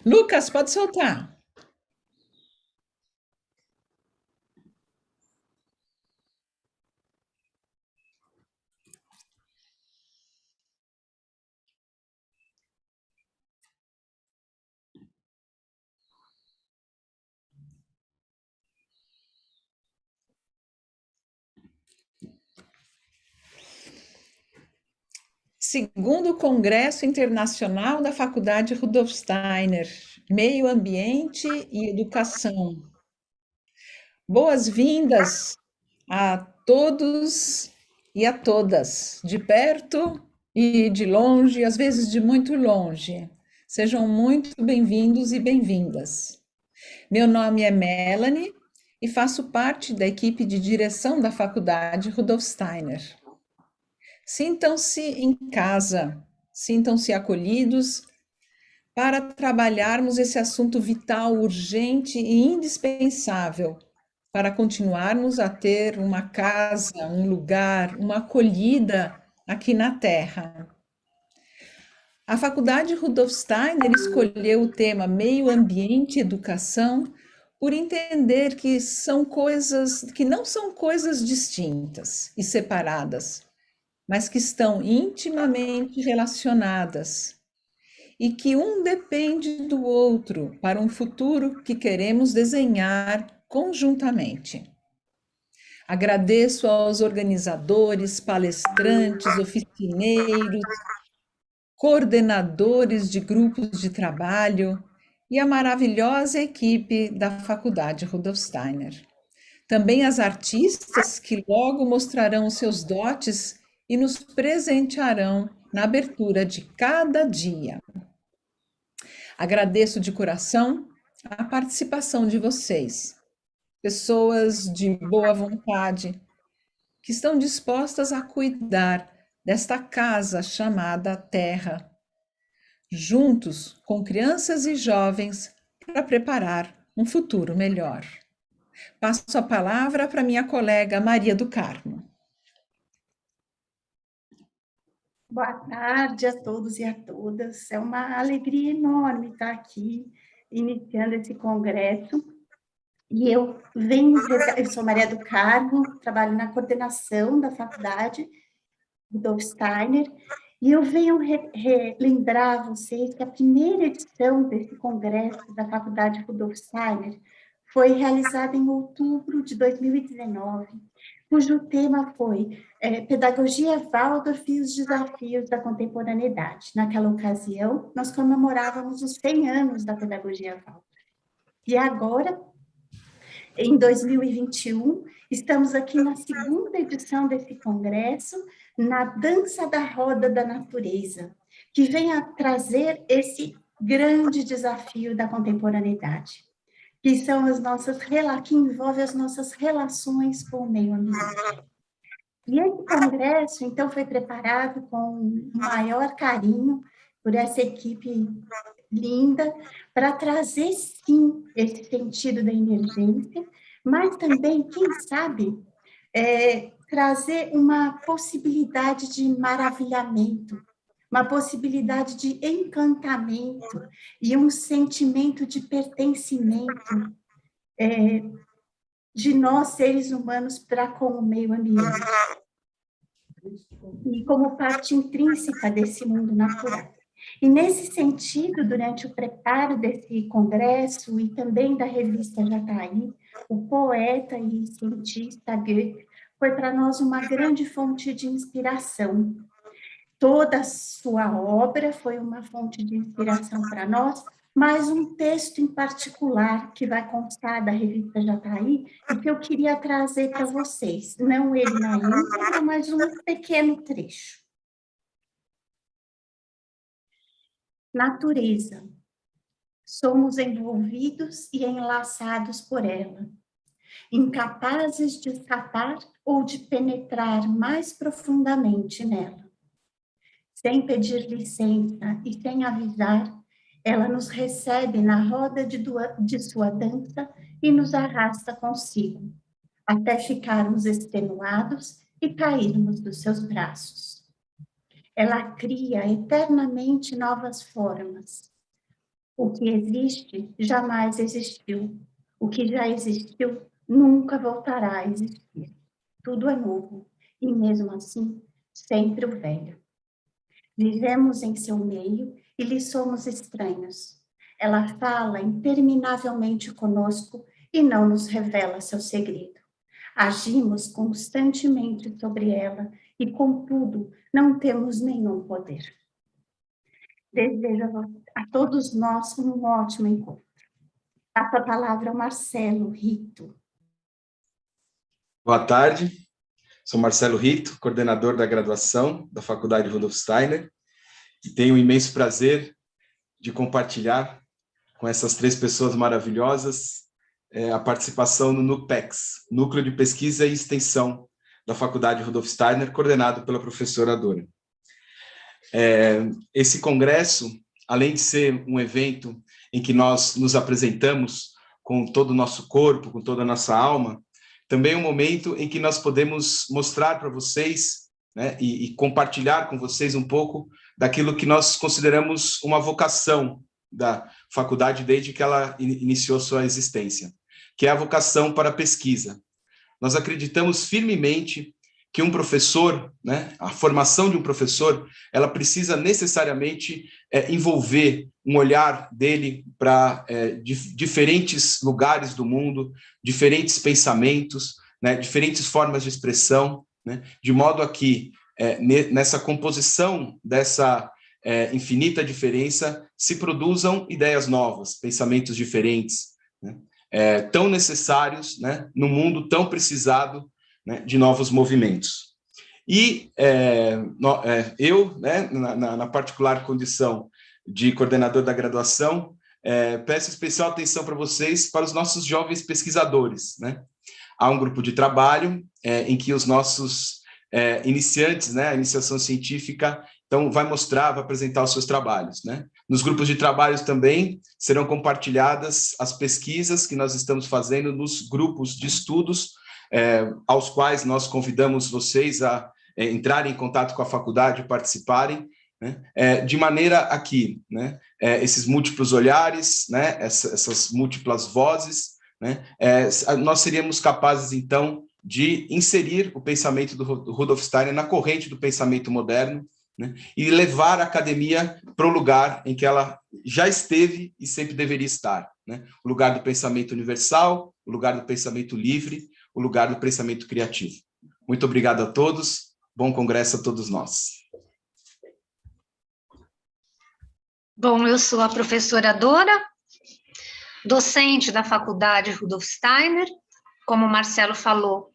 Lucas, pode soltar. Segundo o Congresso Internacional da Faculdade Rudolf Steiner, Meio Ambiente e Educação. Boas-vindas a todos e a todas, de perto e de longe, às vezes de muito longe. Sejam muito bem-vindos e bem-vindas. Meu nome é Melanie e faço parte da equipe de direção da Faculdade Rudolf Steiner. Sintam-se em casa, sintam-se acolhidos para trabalharmos esse assunto vital, urgente e indispensável para continuarmos a ter uma casa, um lugar, uma acolhida aqui na Terra. A Faculdade Rudolf Steiner escolheu o tema Meio Ambiente e Educação por entender que são coisas que não são coisas distintas e separadas, mas que estão intimamente relacionadas e que um depende do outro para um futuro que queremos desenhar conjuntamente. Agradeço aos organizadores, palestrantes, oficineiros, coordenadores de grupos de trabalho e a maravilhosa equipe da Faculdade Rudolf Steiner. Também as artistas que logo mostrarão seus dotes e nos presentearão na abertura de cada dia. Agradeço de coração a participação de vocês, pessoas de boa vontade, que estão dispostas a cuidar desta casa chamada Terra, juntos com crianças e jovens para preparar um futuro melhor. Passo a palavra para minha colega Maria do Carmo. Boa tarde a todos e a todas. É uma alegria enorme estar aqui, iniciando esse congresso. E eu sou Maria do Carmo, trabalho na coordenação da faculdade, Rudolf Steiner, e eu venho relembrar a vocês que a primeira edição desse congresso da faculdade Rudolf Steiner foi realizada em outubro de 2019, cujo tema foi Pedagogia Waldorf e os desafios da contemporaneidade. Naquela ocasião, nós comemorávamos os 100 anos da pedagogia Waldorf. E agora, em 2021, estamos aqui na segunda edição desse congresso, na Dança da Roda da Natureza, que vem a trazer esse grande desafio da contemporaneidade, que são que envolve as nossas relações com o meio ambiente. E esse congresso, então, foi preparado com o maior carinho por essa equipe linda, para trazer, sim, esse sentido da emergência, mas também, quem sabe, trazer uma possibilidade de maravilhamento, uma possibilidade de encantamento e um sentimento de pertencimento de nós, seres humanos, para com o meio ambiente. E como parte intrínseca desse mundo natural. E, nesse sentido, durante o preparo desse congresso e também da revista Jataí, o poeta e cientista Goethe foi para nós uma grande fonte de inspiração. Toda a sua obra foi uma fonte de inspiração para nós, mas um texto em particular que vai constar da revista Jataí e que eu queria trazer para vocês, não ele na íntegra, mas um pequeno trecho. Natureza. Somos envolvidos e enlaçados por ela, incapazes de escapar ou de penetrar mais profundamente nela. Sem pedir licença e sem avisar, ela nos recebe na roda de sua dança e nos arrasta consigo, até ficarmos extenuados e cairmos dos seus braços. Ela cria eternamente novas formas, O que existe jamais existiu. O que já existiu nunca voltará a existir. Tudo é novo, e mesmo assim, sempre o velho. Vivemos em seu meio e lhe somos estranhos. Ela fala interminavelmente conosco e não nos revela seu segredo. Agimos constantemente sobre ela e, contudo, não temos nenhum poder. Desejo a todos nós um ótimo encontro. Passo a palavra ao Marcelo Rito. Boa tarde, sou Marcelo Rito, coordenador da graduação da Faculdade Rudolf Steiner, e tenho o imenso prazer de compartilhar com essas três pessoas maravilhosas a participação no NUPEX, Núcleo de Pesquisa e Extensão da Faculdade Rudolf Steiner, coordenado pela professora Dora. Esse congresso, além de ser um evento em que nós nos apresentamos com todo o nosso corpo, com toda a nossa alma, também é um momento em que nós podemos mostrar para vocês, né, e compartilhar com vocês um pouco daquilo que nós consideramos uma vocação da faculdade desde que ela iniciou sua existência, que é a vocação para a pesquisa. Nós acreditamos firmemente que um professor, né, a formação de um professor, ela precisa necessariamente envolver um olhar dele para diferentes lugares do mundo, diferentes pensamentos, né, diferentes formas de expressão, né, de modo a que nessa composição dessa infinita diferença se produzam ideias novas, pensamentos diferentes, né, tão necessários, né, num mundo tão precisado, né, de novos movimentos. E eu, né, na particular condição de coordenador da graduação, peço especial atenção para vocês, para os nossos jovens pesquisadores, né? Há um grupo de trabalho em que os nossos iniciantes, né, a iniciação científica, então vai mostrar, vai apresentar os seus trabalhos, né? Nos grupos de trabalhos também serão compartilhadas as pesquisas que nós estamos fazendo nos grupos de estudos, aos quais nós convidamos vocês a entrarem em contato com a faculdade e participarem, né, de maneira a que, né, esses múltiplos olhares, né, essas múltiplas vozes, né, nós seríamos capazes, então, de inserir o pensamento do Rudolf Steiner na corrente do pensamento moderno, né, e levar a academia para o lugar em que ela já esteve e sempre deveria estar, né, o lugar do pensamento universal, o lugar do pensamento livre, o lugar do pensamento criativo. Muito obrigado a todos, bom congresso a todos nós. Bom, eu sou a professora Dora, docente da Faculdade Rudolf Steiner, como o Marcelo falou,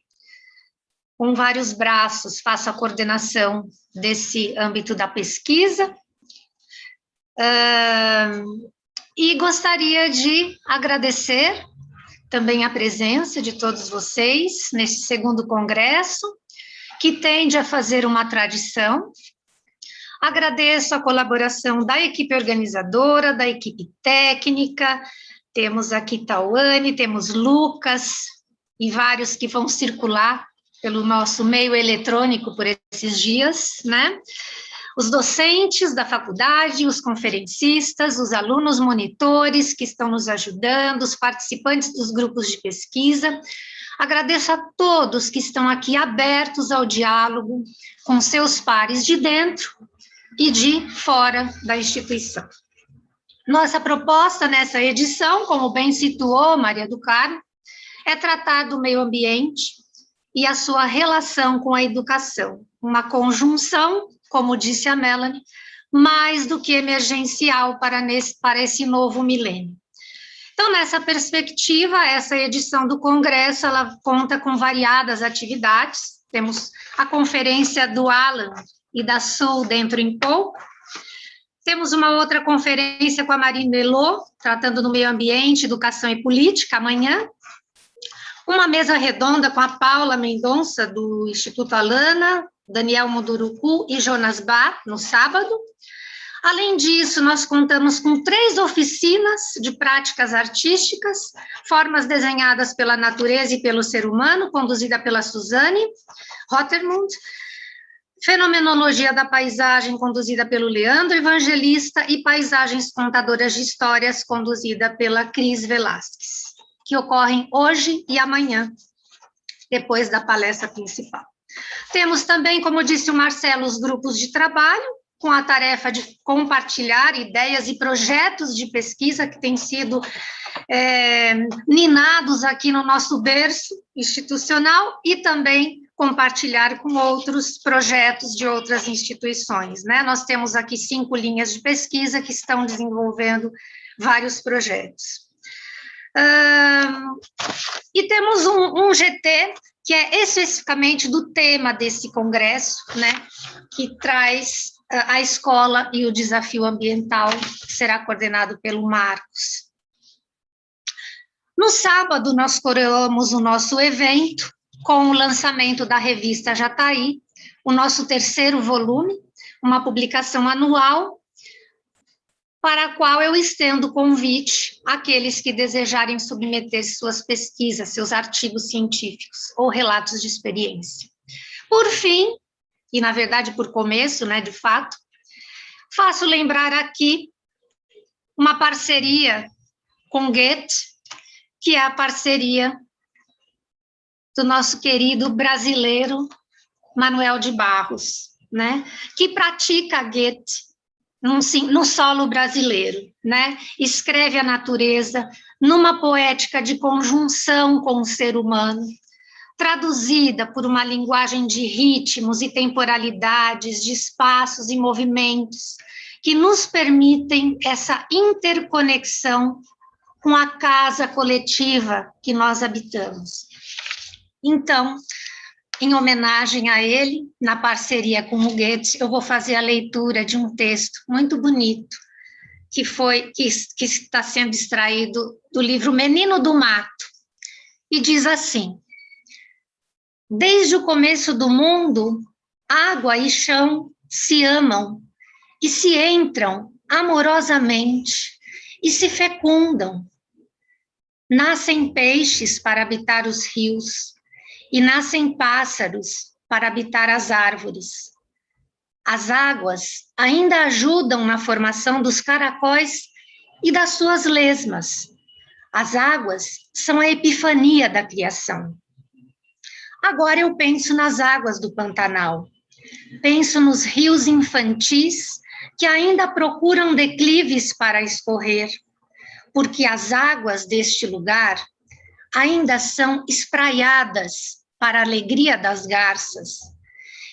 com vários braços, faço a coordenação desse âmbito da pesquisa, e gostaria de agradecer também a presença de todos vocês nesse segundo congresso, que tende a fazer uma tradição. Agradeço a colaboração da equipe organizadora, da equipe técnica, temos aqui Tauane, temos Lucas e vários que vão circular pelo nosso meio eletrônico por esses dias, né? Os docentes da faculdade, os conferencistas, os alunos monitores que estão nos ajudando, os participantes dos grupos de pesquisa. Agradeço a todos que estão aqui abertos ao diálogo com seus pares de dentro e de fora da instituição. Nossa proposta nessa edição, como bem situou Maria do Carmo, é tratar do meio ambiente e a sua relação com a educação, uma conjunção, como disse a Melanie, mais do que emergencial para esse novo milênio. Então, nessa perspectiva, essa edição do Congresso, ela conta com variadas atividades, temos a conferência do Alan e da Sul dentro em pouco, temos uma outra conferência com a Marine Melot, tratando do meio ambiente, educação e política, amanhã, uma mesa redonda com a Paula Mendonça, do Instituto Alana, Daniel Munduruku e Jonas Bach, no sábado. Além disso, nós contamos com 3 oficinas de práticas artísticas, formas desenhadas pela natureza e pelo ser humano, conduzida pela Suzane Rottermund, Fenomenologia da paisagem, conduzida pelo Leandro Evangelista, e Paisagens Contadoras de Histórias, conduzida pela Cris Velasquez, que ocorrem hoje e amanhã, depois da palestra principal. Temos também, como disse o Marcelo, os grupos de trabalho, com a tarefa de compartilhar ideias e projetos de pesquisa que têm sido ninados aqui no nosso berço institucional, e também compartilhar com outros projetos de outras instituições, né? Nós temos aqui 5 linhas de pesquisa que estão desenvolvendo vários projetos. E temos um GT, que é especificamente do tema desse congresso, né? Que traz a escola e o desafio ambiental, que será coordenado pelo Marcos. No sábado, nós coroamos o nosso evento com o lançamento da revista Jataí, o nosso 3º volume, uma publicação anual, para a qual eu estendo o convite àqueles que desejarem submeter suas pesquisas, seus artigos científicos ou relatos de experiência. Por fim, e na verdade por começo, né, de fato, faço lembrar aqui uma parceria com Goethe, que é a parceria do nosso querido brasileiro Manuel de Barros, né, que pratica Goethe no solo brasileiro, né, escreve a natureza numa poética de conjunção com o ser humano, traduzida por uma linguagem de ritmos e temporalidades, de espaços e movimentos, que nos permitem essa interconexão com a casa coletiva que nós habitamos. Então, em homenagem a ele, na parceria com o Goethe, eu vou fazer a leitura de um texto muito bonito, que está sendo extraído do livro Menino do Mato, e diz assim: desde o começo do mundo, água e chão se amam e se entram amorosamente e se fecundam. Nascem peixes para habitar os rios e nascem pássaros para habitar as árvores. As águas ainda ajudam na formação dos caracóis e das suas lesmas. As águas são a epifania da criação. Agora eu penso nas águas do Pantanal. Penso nos rios infantis que ainda procuram declives para escorrer, porque as águas deste lugar ainda são espraiadas para a alegria das garças.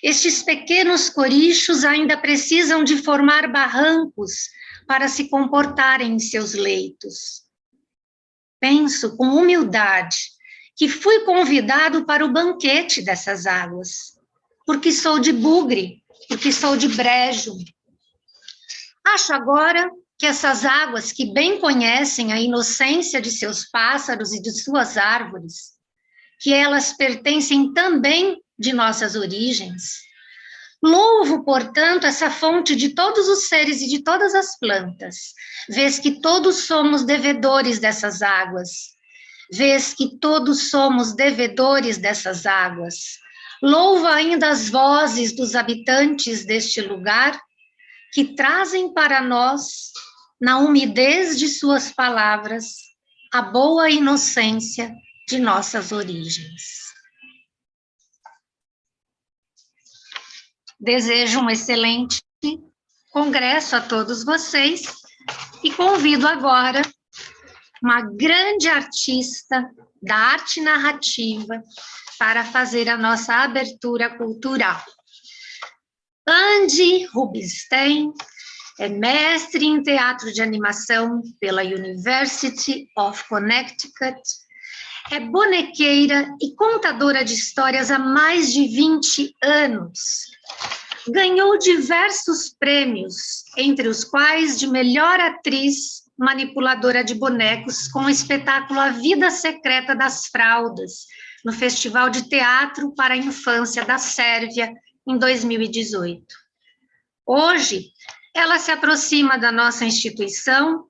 Estes pequenos corichos ainda precisam de formar barrancos para se comportarem em seus leitos. Penso com humildade que fui convidado para o banquete dessas águas, porque sou de bugre, porque sou de brejo. Acho agora que essas águas que bem conhecem a inocência de seus pássaros e de suas árvores, que elas pertencem também de nossas origens. Louvo, portanto, essa fonte de todos os seres e de todas as plantas, vês que todos somos devedores dessas águas, vês que todos somos devedores dessas águas. Louvo ainda as vozes dos habitantes deste lugar, que trazem para nós, na umidez de suas palavras, a boa inocência de nossas origens. Desejo um excelente congresso a todos vocês e convido agora uma grande artista da arte narrativa para fazer a nossa abertura cultural. Andy Rubinstein é mestre em teatro de animação pela University of Connecticut, é bonequeira e contadora de histórias há mais de 20 anos. Ganhou diversos prêmios, entre os quais de melhor atriz manipuladora de bonecos com o espetáculo A Vida Secreta das Fraldas, no Festival de Teatro para a Infância da Sérvia, em 2018. Hoje, ela se aproxima da nossa instituição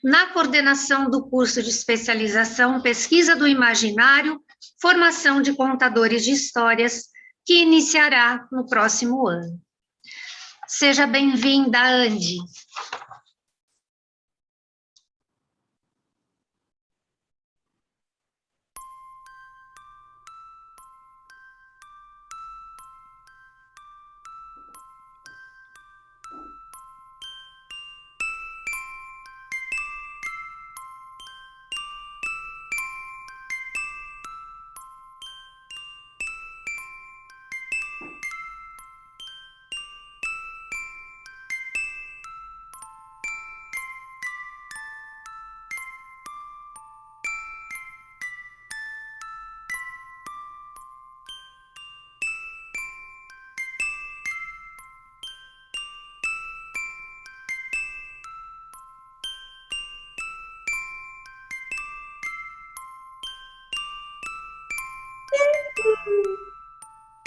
na coordenação do curso de especialização Pesquisa do Imaginário, Formação de Contadores de Histórias, que iniciará no próximo ano. Seja bem-vinda, Andy.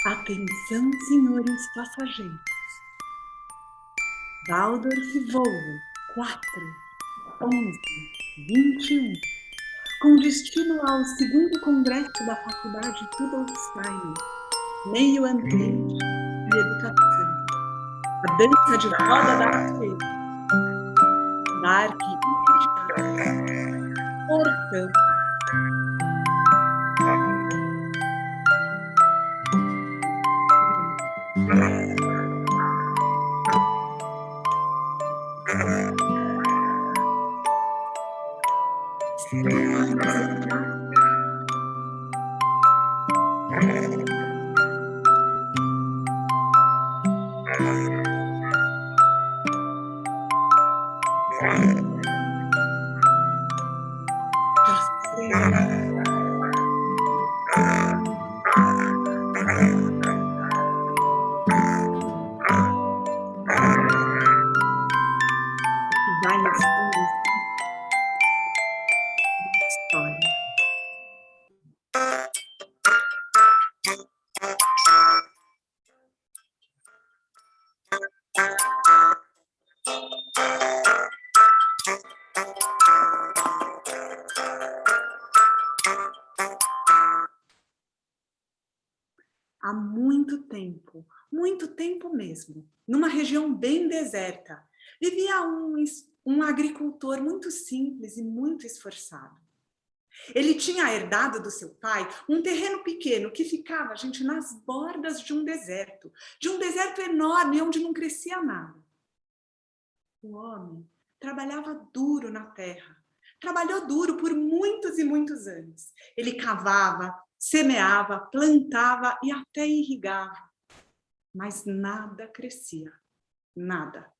Atenção, senhores passageiros. Waldorf voo 41121, com destino ao segundo Congresso da Faculdade Rudolf Steiner, Meio Ambiente e Educação. A dança de roda da natureza. Embarque imediato. Portão. Vai nas história. Há muito tempo mesmo, numa região bem deserta, vivia um agricultor muito simples e muito esforçado. Ele tinha herdado do seu pai um terreno pequeno que ficava, gente, nas bordas de um deserto enorme onde não crescia nada. O homem trabalhava duro na terra, trabalhou duro por muitos e muitos anos. Ele cavava, semeava, plantava e até irrigava, mas nada crescia, nada.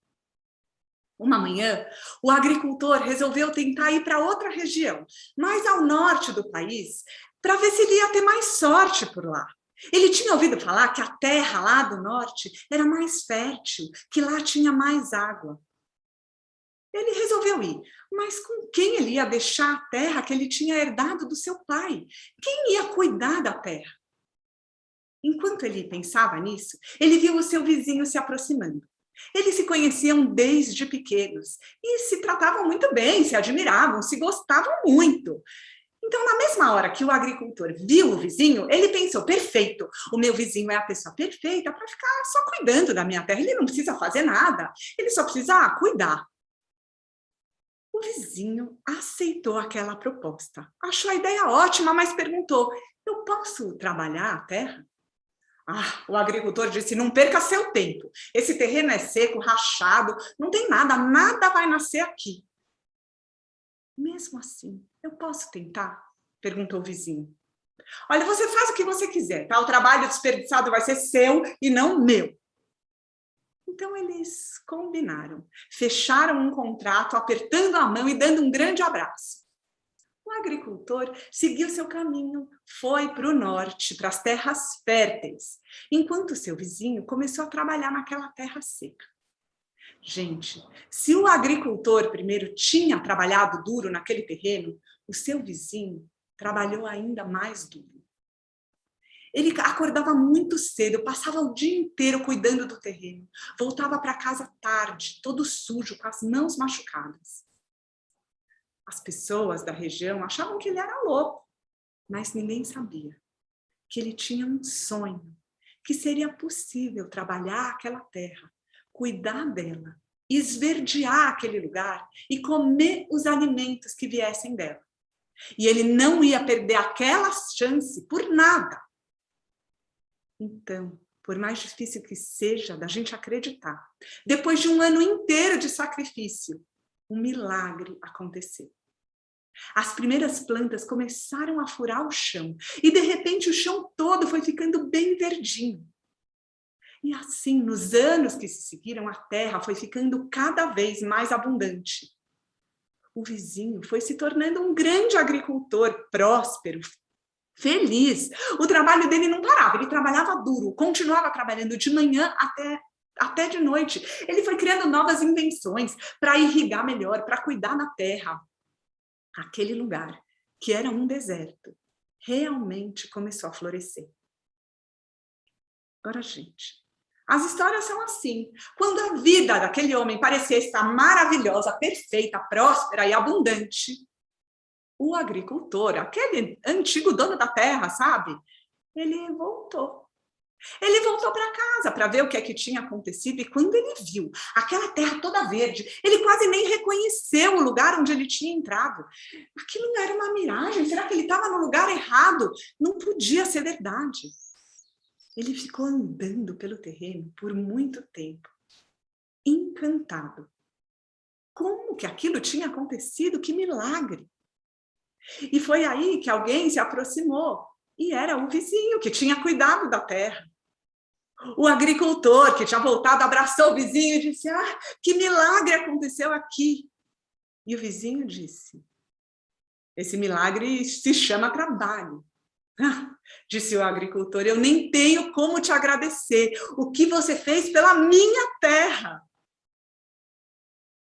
Uma manhã, o agricultor resolveu tentar ir para outra região, mais ao norte do país, para ver se ele ia ter mais sorte por lá. Ele tinha ouvido falar que a terra lá do norte era mais fértil, que lá tinha mais água. Ele resolveu ir, mas com quem ele ia deixar a terra que ele tinha herdado do seu pai? Quem ia cuidar da terra? Enquanto ele pensava nisso, ele viu o seu vizinho se aproximando. Eles se conheciam desde pequenos e se tratavam muito bem, se admiravam, se gostavam muito. Então, na mesma hora que o agricultor viu o vizinho, ele pensou, perfeito, o meu vizinho é a pessoa perfeita para ficar só cuidando da minha terra. Ele não precisa fazer nada, ele só precisa cuidar. O vizinho aceitou aquela proposta. Achou a ideia ótima, mas perguntou, eu posso trabalhar a terra? O agricultor disse, não perca seu tempo. Esse terreno é seco, rachado, não tem nada, nada vai nascer aqui. Mesmo assim, eu posso tentar? Perguntou o vizinho. Olha, você faz o que você quiser, tá? O trabalho desperdiçado vai ser seu e não meu. Então eles combinaram, fecharam um contrato, apertando a mão e dando um grande abraço. O agricultor seguiu seu caminho, foi para o norte, para as terras férteis, enquanto seu vizinho começou a trabalhar naquela terra seca. Gente, se o agricultor primeiro tinha trabalhado duro naquele terreno, o seu vizinho trabalhou ainda mais duro. Ele acordava muito cedo, passava o dia inteiro cuidando do terreno, voltava para casa tarde, todo sujo, com as mãos machucadas. As pessoas da região achavam que ele era louco, mas ninguém sabia que ele tinha um sonho, que seria possível trabalhar aquela terra, cuidar dela, esverdear aquele lugar e comer os alimentos que viessem dela. E ele não ia perder aquela chance por nada. Então, por mais difícil que seja da gente acreditar, depois de um ano inteiro de sacrifício, um milagre aconteceu. As primeiras plantas começaram a furar o chão e, de repente, o chão todo foi ficando bem verdinho. E assim, nos anos que se seguiram, a terra foi ficando cada vez mais abundante. O vizinho foi se tornando um grande agricultor, próspero, feliz. O trabalho dele não parava, ele trabalhava duro, continuava trabalhando de manhã até de noite. Ele foi criando novas invenções para irrigar melhor, para cuidar da terra. Aquele lugar, que era um deserto, realmente começou a florescer. Agora, gente, as histórias são assim. Quando a vida daquele homem parecia estar maravilhosa, perfeita, próspera e abundante, o agricultor, aquele antigo dono da terra, sabe? Ele voltou. Ele voltou para casa para ver o que é que tinha acontecido e quando ele viu aquela terra toda verde, ele quase nem reconheceu o lugar onde ele tinha entrado. Aquilo era uma miragem, será que ele estava no lugar errado? Não podia ser verdade. Ele ficou andando pelo terreno por muito tempo, encantado. Como que aquilo tinha acontecido? Que milagre! E foi aí que alguém se aproximou, e era o vizinho que tinha cuidado da terra. O agricultor que tinha voltado abraçou o vizinho e disse: "Ah, que milagre aconteceu aqui!" E o vizinho disse: "Esse milagre se chama trabalho." "Ah", disse o agricultor, "eu nem tenho como te agradecer. O que você fez pela minha terra?"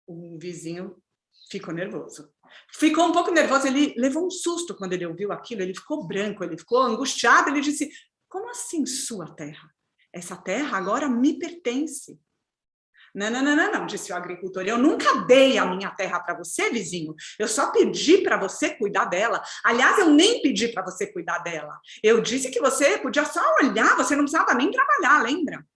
O vizinho ficou nervoso. Ficou um pouco nervoso, ele levou um susto quando ele ouviu aquilo, ele ficou branco, ele ficou angustiado, ele disse: "Como assim sua terra? Essa terra agora me pertence." Não, disse o agricultor, "eu nunca dei a minha terra para você, vizinho. Eu só pedi para você cuidar dela. Aliás, eu nem pedi para você cuidar dela. Eu disse que você podia só olhar, você não precisava nem trabalhar, lembra?"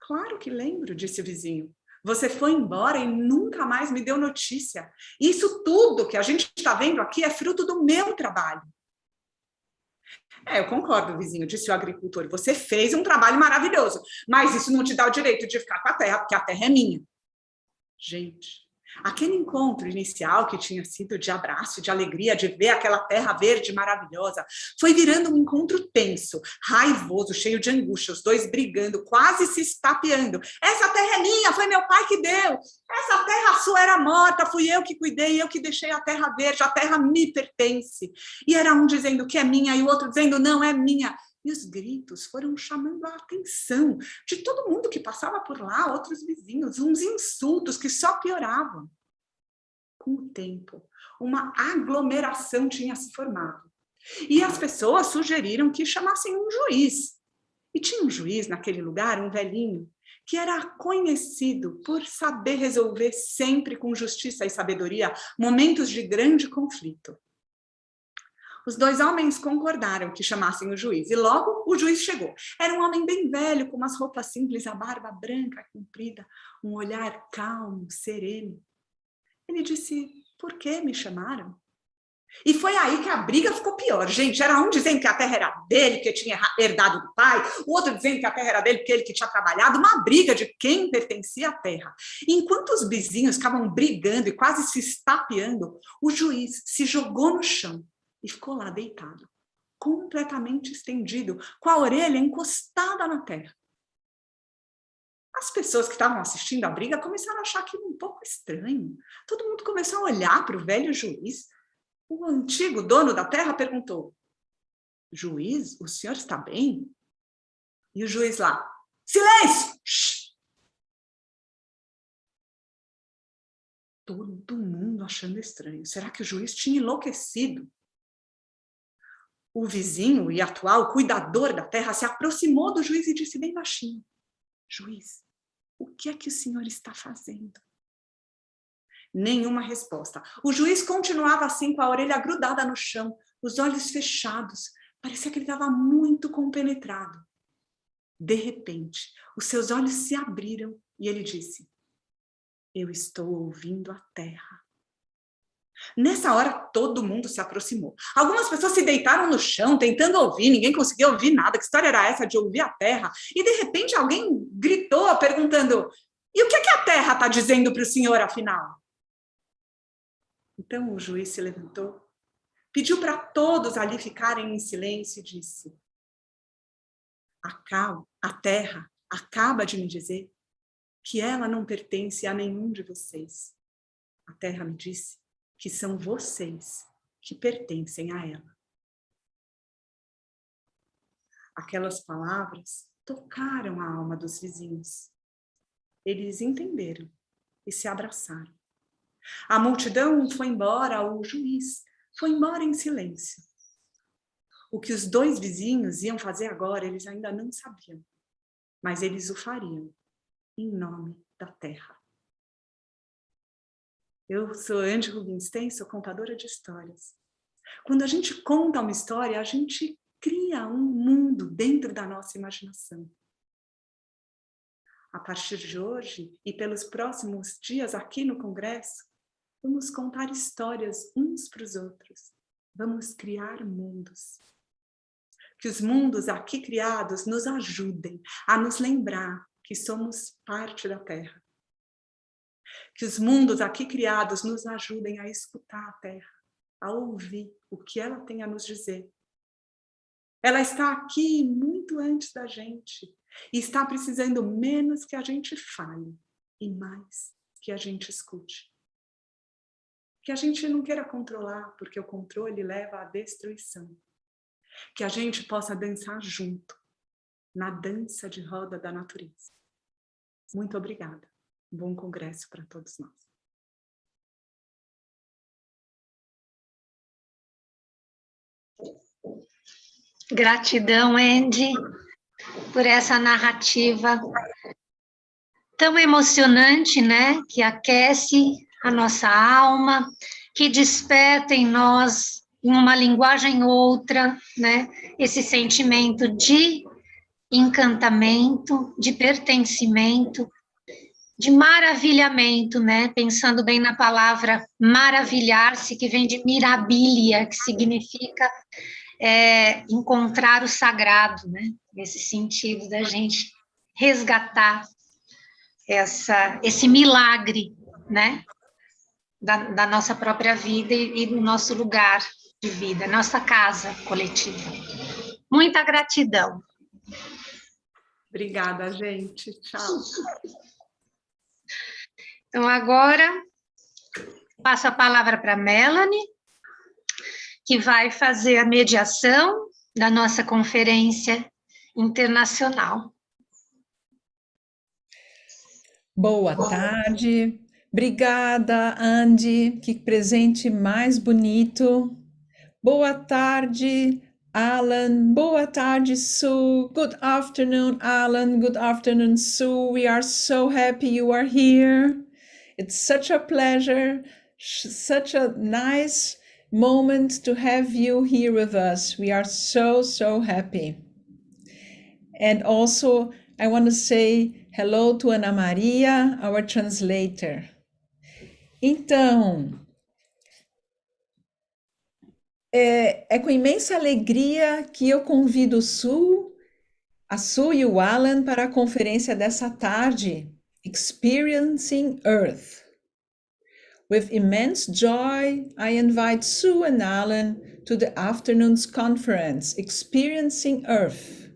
"Claro que lembro", disse o vizinho. "Você foi embora e nunca mais me deu notícia. Isso tudo que a gente está vendo aqui é fruto do meu trabalho." "Eu concordo, vizinho", disse o agricultor. "Você fez um trabalho maravilhoso, mas isso não te dá o direito de ficar com a terra, porque a terra é minha." Gente, aquele encontro inicial que tinha sido de abraço, de alegria, de ver aquela terra verde maravilhosa, foi virando um encontro tenso, raivoso, cheio de angústia, os dois brigando, quase se estapeando. "Essa terra é minha, foi meu pai que deu. Essa terra sua era morta, fui eu que cuidei, eu que deixei a terra verde, a terra me pertence." E era um dizendo que é minha e o outro dizendo não é minha. E os gritos foram chamando a atenção de todo mundo que passava por lá, outros vizinhos, uns insultos que só pioravam. Com o tempo, uma aglomeração tinha se formado. E as pessoas sugeriram que chamassem um juiz. E tinha um juiz naquele lugar, um velhinho, que era conhecido por saber resolver sempre com justiça e sabedoria momentos de grande conflito. Os dois homens concordaram que chamassem o juiz, e logo o juiz chegou. Era um homem bem velho, com umas roupas simples, a barba branca, comprida, um olhar calmo, sereno. Ele disse: "Por que me chamaram?" E foi aí que a briga ficou pior. Gente, era um dizendo que a terra era dele, que tinha herdado do pai, o outro dizendo que a terra era dele, porque ele que tinha trabalhado, uma briga de quem pertencia à terra. E enquanto os vizinhos ficavam brigando e quase se estapeando, o juiz se jogou no chão e ficou lá deitado, completamente estendido, com a orelha encostada na terra. As pessoas que estavam assistindo a briga começaram a achar aquilo um pouco estranho. Todo mundo começou a olhar para o velho juiz. O antigo dono da terra perguntou: "Juiz, o senhor está bem?" E o juiz lá: "Silêncio!" Shhh. Todo mundo achando estranho. Será que o juiz tinha enlouquecido? O vizinho e atual cuidador da terra se aproximou do juiz e disse bem baixinho: "Juiz, o que é que o senhor está fazendo?" Nenhuma resposta. O juiz continuava assim, com a orelha grudada no chão, os olhos fechados. Parecia que ele estava muito compenetrado. De repente, os seus olhos se abriram e ele disse: eu estou ouvindo a terra. Nessa hora, todo mundo se aproximou. Algumas pessoas se deitaram no chão, tentando ouvir, ninguém conseguia ouvir nada. Que história era essa de ouvir a terra? E, de repente, alguém gritou, perguntando: e o que a terra está dizendo para o senhor, afinal? Então, o juiz se levantou, pediu para todos ali ficarem em silêncio e disse: a terra acaba de me dizer que ela não pertence a nenhum de vocês. A terra me disse que são vocês que pertencem a ela. Aquelas palavras tocaram a alma dos vizinhos. Eles entenderam e se abraçaram. A multidão foi embora, o juiz foi embora em silêncio. O que os dois vizinhos iam fazer agora, eles ainda não sabiam, mas eles o fariam em nome da terra. Eu sou Andy Rubinstein, sou contadora de histórias. Quando a gente conta uma história, a gente cria um mundo dentro da nossa imaginação. A partir de hoje e pelos próximos dias aqui no Congresso, vamos contar histórias uns para os outros. Vamos criar mundos. Que os mundos aqui criados nos ajudem a nos lembrar que somos parte da Terra. Que os mundos aqui criados nos ajudem a escutar a Terra, a ouvir o que ela tem a nos dizer. Ela está aqui muito antes da gente e está precisando menos que a gente fale e mais que a gente escute. Que a gente não queira controlar, porque o controle leva à destruição. Que a gente possa dançar junto, na dança de roda da natureza. Muito obrigada. Bom congresso para todos nós. Gratidão, Andy, por essa narrativa tão emocionante, né? Que aquece a nossa alma, que desperta em nós, em uma linguagem outra, né? Esse sentimento de encantamento, de pertencimento, de maravilhamento, né? Pensando bem na palavra maravilhar-se, que vem de mirabilia, que significa encontrar o sagrado, né? Nesse sentido da gente resgatar esse milagre, né? Da nossa própria vida e do nosso lugar de vida, nossa casa coletiva. Muita gratidão. Obrigada, gente. Tchau. Então, agora, passo a palavra para a Melanie, que vai fazer a mediação da nossa Conferência Internacional. Boa tarde. Obrigada, Andy. Que presente mais bonito. Boa tarde, Alan. Boa tarde, Sue. Good afternoon, Alan. Good afternoon, Sue. We are so happy you are here. It's such a pleasure, such a nice moment to have you here with us. We are so, so happy. And also, I want to say hello to Ana Maria, our translator. Então, é com imensa alegria que eu convido a Sue e o Alan para a conferência dessa tarde, Experiencing Earth. With immense joy, I invite Sue and Alan to the afternoon's conference, Experiencing Earth.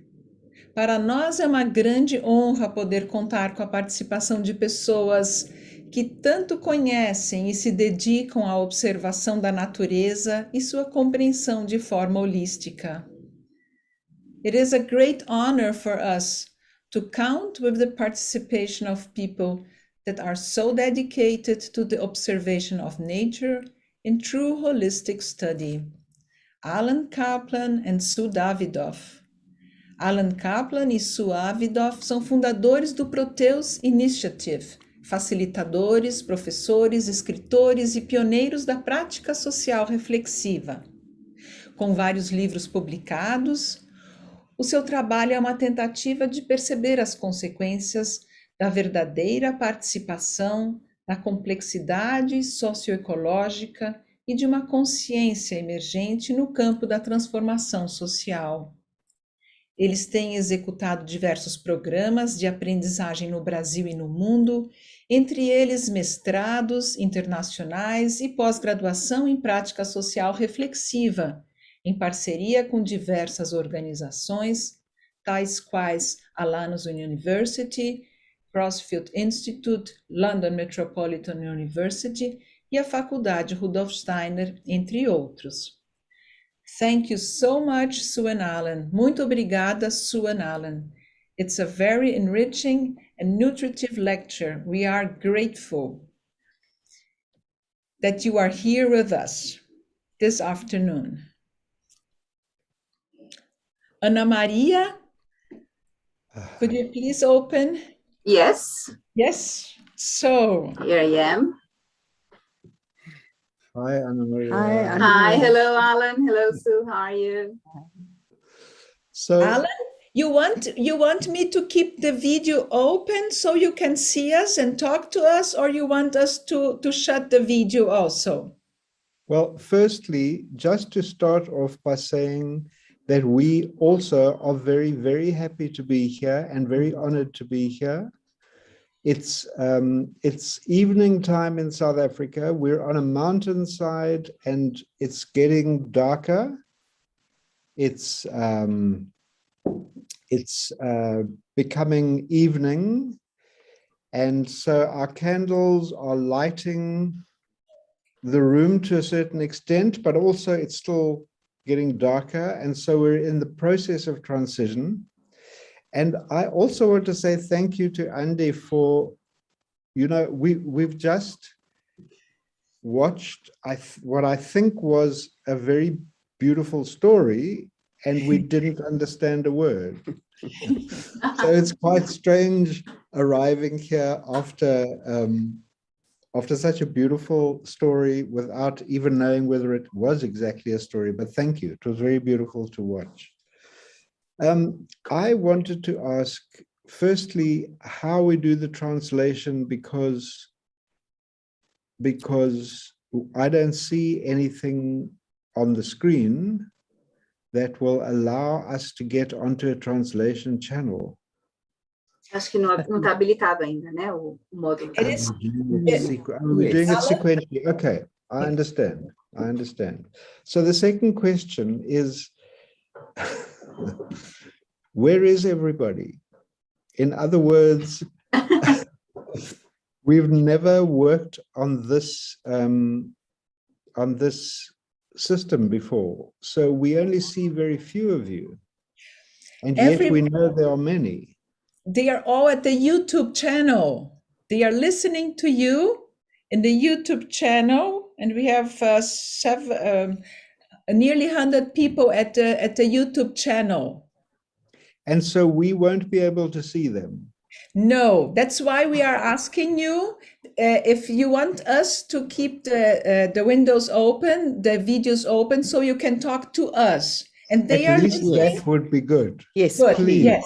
Para nós é uma grande honra poder contar com a participação de pessoas que tanto conhecem e se dedicam à observação da natureza e sua compreensão de forma holística. It is a great honor for us to count with the participation of people that are so dedicated to the observation of nature in true holistic study. Alan Kaplan and Sue Davidoff. Alan Kaplan e Sue Davidoff são fundadores do Proteus Initiative, facilitadores, professores, escritores e pioneiros da prática social reflexiva. Com vários livros publicados, O seu trabalho é uma tentativa de perceber as consequências da verdadeira participação na complexidade socioecológica e de uma consciência emergente no campo da transformação social. Eles têm executado diversos programas de aprendizagem no Brasil e no mundo, entre eles mestrados internacionais e pós-graduação em prática social reflexiva, em parceria com diversas organizações, tais quais Alanos University, Crossfield Institute, London Metropolitan University e a Faculdade Rudolf Steiner, entre outros. Thank you so much, Sue and Alan. Muito obrigada, Sue and Alan. It's a very enriching and nutritive lecture. We are grateful that you are here with us this afternoon. Ana Maria, could you please open? Yes. Yes. So, Here I am. Hi, Anna Maria. Hi, Anna Hi, Maria. hello, Alan. Hello, Sue. How are you? So, Alan, you want me to keep the video open so you can see us and talk to us, or you want us to shut the video also? well, firstly, just to start off by saying that we also are very, very happy to be here and very honored to be here. It's evening time in South Africa. We're on a mountainside and it's getting darker. It's becoming evening. And so our candles are lighting the room to a certain extent, but also it's still getting darker. And so we're in the process of transition. And I also want to say thank you to Andy for, we've just watched what I think was a very beautiful story, and we didn't understand a word. So it's quite strange arriving here after such a beautiful story without even knowing whether it was exactly a story, but thank you. It was very beautiful to watch. I wanted to ask, firstly, how we do the translation, because I don't see anything on the screen that will allow us to get onto a translation channel. Acho que não está habilitado ainda, né, o módulo. It is. We're doing it sequentially. Okay, I understand. So the second question is, where is everybody? In other words, we've never worked on this system before, so we only see very few of you, and yet we know there are many. They are all at the YouTube channel. They are listening to you in the YouTube channel, and we have nearly 100 people at the YouTube channel. And so we won't be able to see them. No, that's why we are asking you if you want us to keep the windows open, the videos open, so you can talk to us. And they At are least listening. that would be good. Yes, Good, please. yes.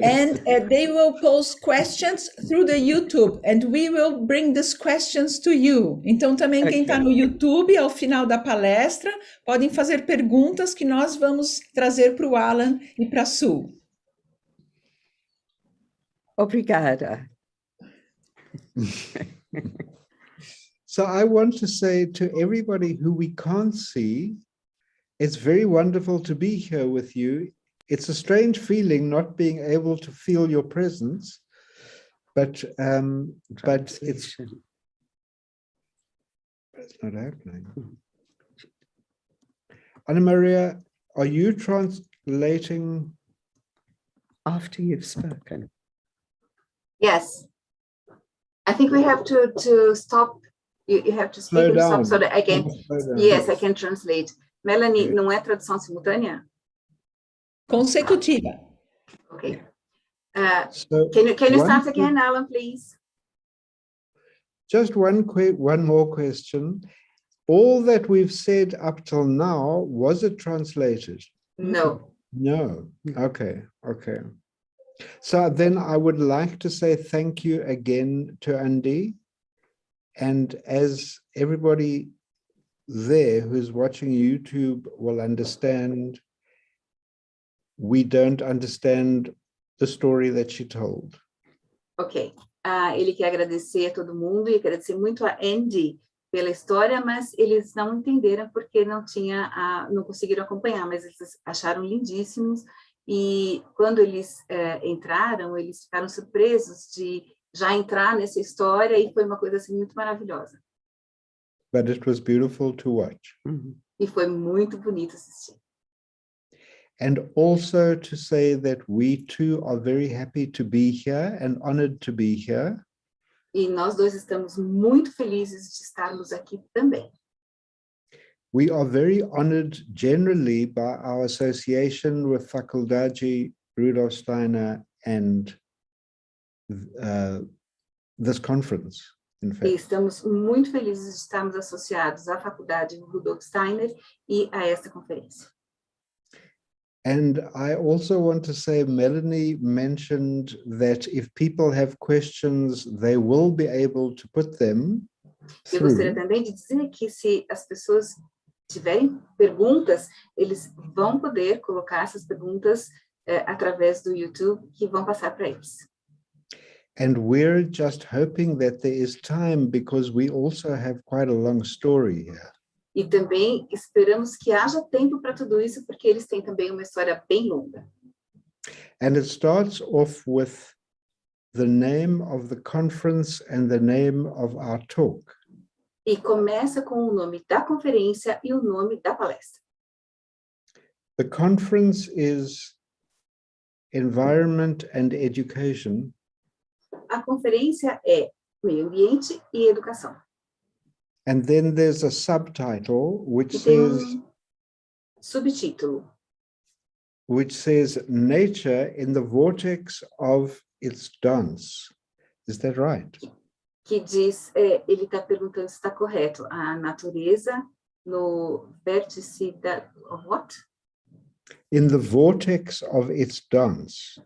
And they will pose questions through the YouTube, and we will bring these questions to you. Então, também quem está no YouTube, ao final da palestra, podem fazer perguntas que nós vamos trazer para o Alan e para a Sue. obrigada. So I want to say to everybody who we can't see, it's very wonderful to be here with you. It's a strange feeling not being able to feel your presence, but it's not happening. Anna Maria, are you translating? After you've spoken. Yes. I think we have to stop. You have to speak Slow and stop down. so that I can. Slow down. Yes, I can translate. Melanie, não é tradução simultânea? Consecutiva. Okay. So Can you start one- again, Alan, please? Just one more question. All that we've said up till now, was it translated? No. No. Okay. Okay. So then I would like to say thank you again to Andy. And as everybody there who's watching YouTube will understand, we don't understand the story that she told. Ok. Ele quer agradecer a todo mundo e agradecer muito a Andy pela história, mas eles não entenderam porque não conseguiram acompanhar, mas eles acharam lindíssimos e quando eles entraram, eles ficaram surpresos de já entrar nessa história e foi uma coisa assim muito maravilhosa. But it was beautiful to watch. E foi muito bonito assistir. And also to say that we too are very happy to be here and honored to be here. E nós dois estamos muito felizes de estarmos aqui também. We are very honored generally by our association with Faculdade, Rudolf, Steiner, and this conference, in fact. E estamos muito felizes de estarmos associados à Faculdade Rudolf Steiner e a esta conferência. And I also want to say, Melanie mentioned that if people have questions, they will be able to put them Eu gostaria through. também de dizer que se as pessoas tiverem perguntas, eles vão poder colocar essas perguntas através do YouTube, que vão passar para eles. And we're just hoping that there is time because we also have quite a long story here. E também esperamos que haja tempo para tudo isso, porque eles têm também uma história bem longa. And it starts off with the name of the conference and the name of our talk. E começa com o nome da conferência e o nome da palestra. The conference is Environment and Education. A conferência é Meio Ambiente e Educação. And then there's a subtitle which E tem says subtítulo, Nature in the Vortex of its Dance. Is that right? que diz, ele está perguntando se está correto, a natureza no vértice da... What? In the vortex of its dance.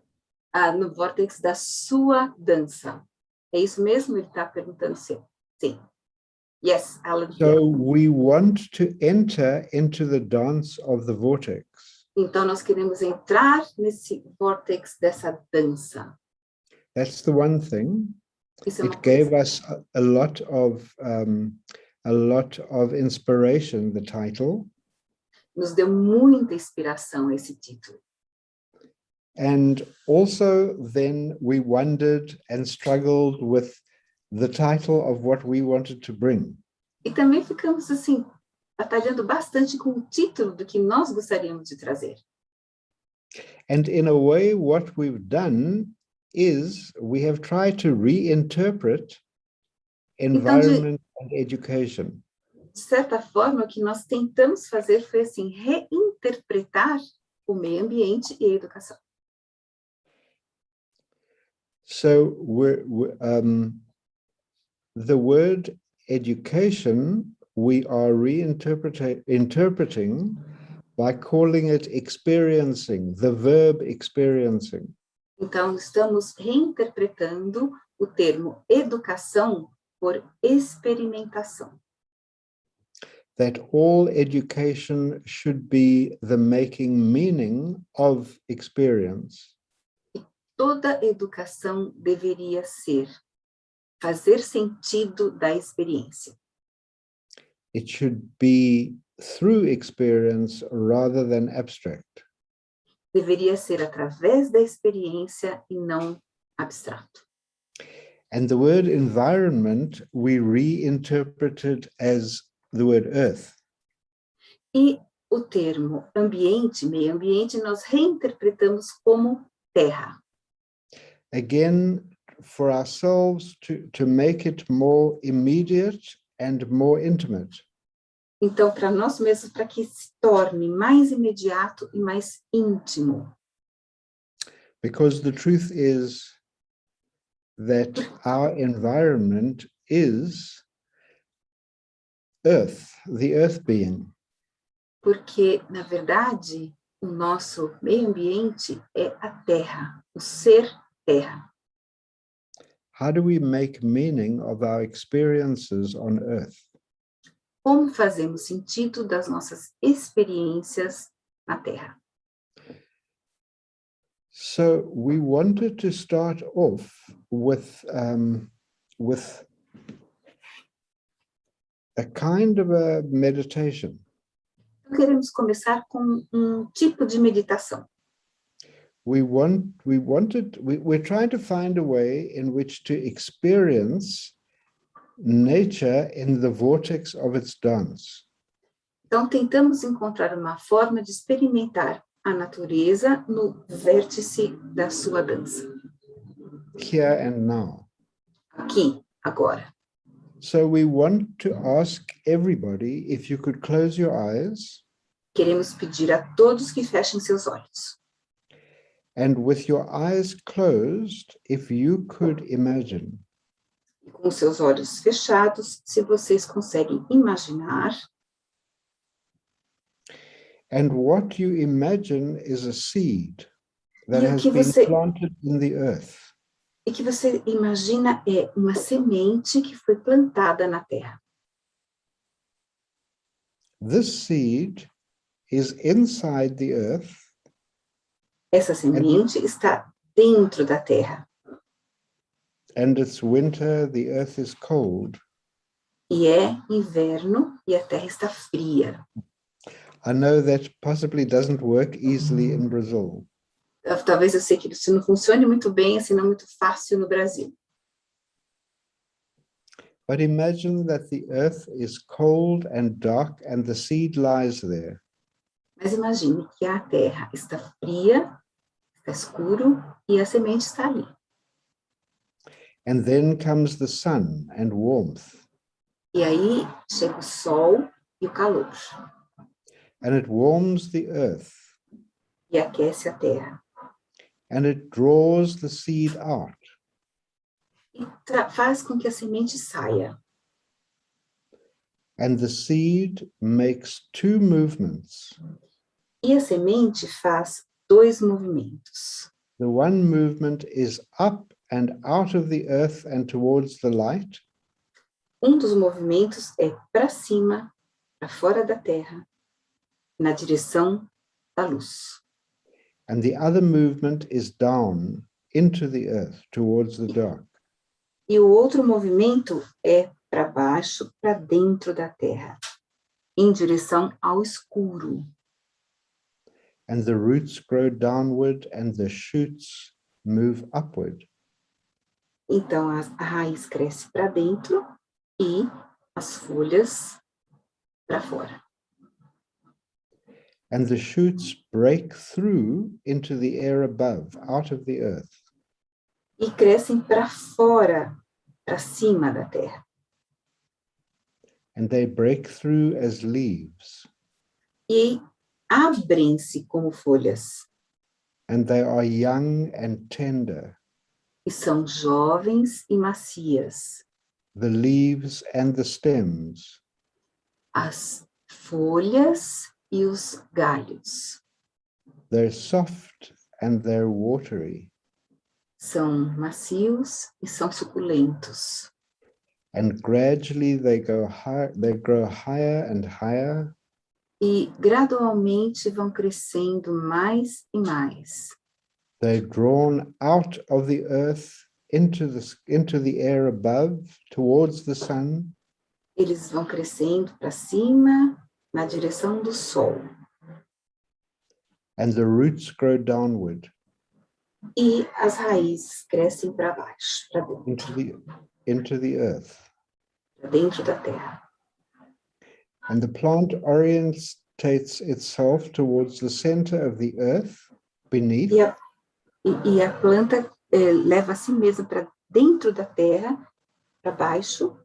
No vórtex da sua dança. É isso mesmo? Ele está perguntando se... Sim. Yes, Alan. So we want to enter into the dance of the vortex. Então, nós queremos entrar nesse vórtex dessa dança. That's the one thing. Isso é uma It gave coisa. us a lot of inspiration, the title. Nos deu muita inspiração esse título. And also then we wondered and struggled with the title of what we wanted to bring. E também ficamos assim, batalhando bastante com o título do que nós gostaríamos de trazer. And in a way, what we've done is we have tried to reinterpret environment and education. De certa forma, o que nós tentamos fazer foi assim, reinterpretar o meio ambiente e a educação. So the word education, we are interpreting by calling it experiencing, the verb experiencing. Então, estamos reinterpretando o termo educação por experimentação. That all education should be the making meaning of experience. Toda educação deveria ser fazer sentido da experiência. It should be through experience rather than abstract. Deveria ser através da experiência e não abstrato. And the word environment we reinterpreted as the word earth. E o termo ambiente, meio ambiente, nós reinterpretamos como terra. Again, for ourselves to make it more immediate and more intimate. Então, para nós mesmos, para que se torne mais imediato e mais íntimo. Because the truth is that our environment is earth, the earth being. Porque, na verdade, o nosso meio ambiente é a terra, o ser terra. How do we make meaning of our experiences on Earth? Como fazemos sentido das nossas experiências na terra? So we wanted to start off with a kind of a meditation. Então, queremos começar com um tipo de meditação. We're trying to find a way in which to experience nature in the vortex of its dance. Então, tentamos encontrar uma forma de experimentar a natureza no vértice da sua dança. Here and now. Aqui, agora. So we want to ask everybody if you could close your eyes. Queremos pedir a todos que fechem seus olhos. And with your eyes closed, if you could imagine. E com seus olhos fechados, se vocês conseguem imaginar. And what you imagine is a seed that has been planted in the earth. E que você imagina é uma semente que foi plantada na terra. This seed is inside the earth. Essa semente está dentro da terra. And it's winter, the earth is cold. E é inverno e a terra está fria. I know that possibly doesn't work easily in Brazil. Talvez eu sei que isso não funcione muito bem, assim, não muito fácil no Brasil. But imagine that the earth is cold and dark and the seed lies there. Mas imagine que a terra está fria, está escuro e a semente está ali. And then comes the sun and warmth. E aí chega o sol e o calor. And it warms the earth. E aquece a terra. And it draws the seed out. E faz com que a semente saia. And the seed makes two movements. E a semente faz dois movimentos. The one movement is up and out of the earth and towards the light. Um dos movimentos é para cima, para fora da terra, na direção da luz. And the other movement is down into the earth towards the dark. E o outro movimento é para baixo, para dentro da terra, em direção ao escuro. And the roots grow downward and the shoots move upward. Então a raiz cresce para dentro e as folhas para fora. And the shoots break through into the air above, out of the earth. E crescem para fora, para cima da terra. And they break through as leaves. E abrem-se como folhas. And they are young and tender. E são jovens e macias. The leaves and the stems. As folhas e os galhos. They're soft and they're watery. São macios e são suculentos. And gradually they grow higher and higher. E gradualmente vão crescendo mais e mais. They're drawn out of the earth into the air above, towards the sun. Eles vão crescendo para cima, na direção do sol. And the roots grow downward. E as raízes crescem para baixo, para dentro. Into the earth. Para dentro da terra. And the plant orientates itself towards the center of the earth, beneath. E a planta leva a si mesma para dentro da terra, para baixo.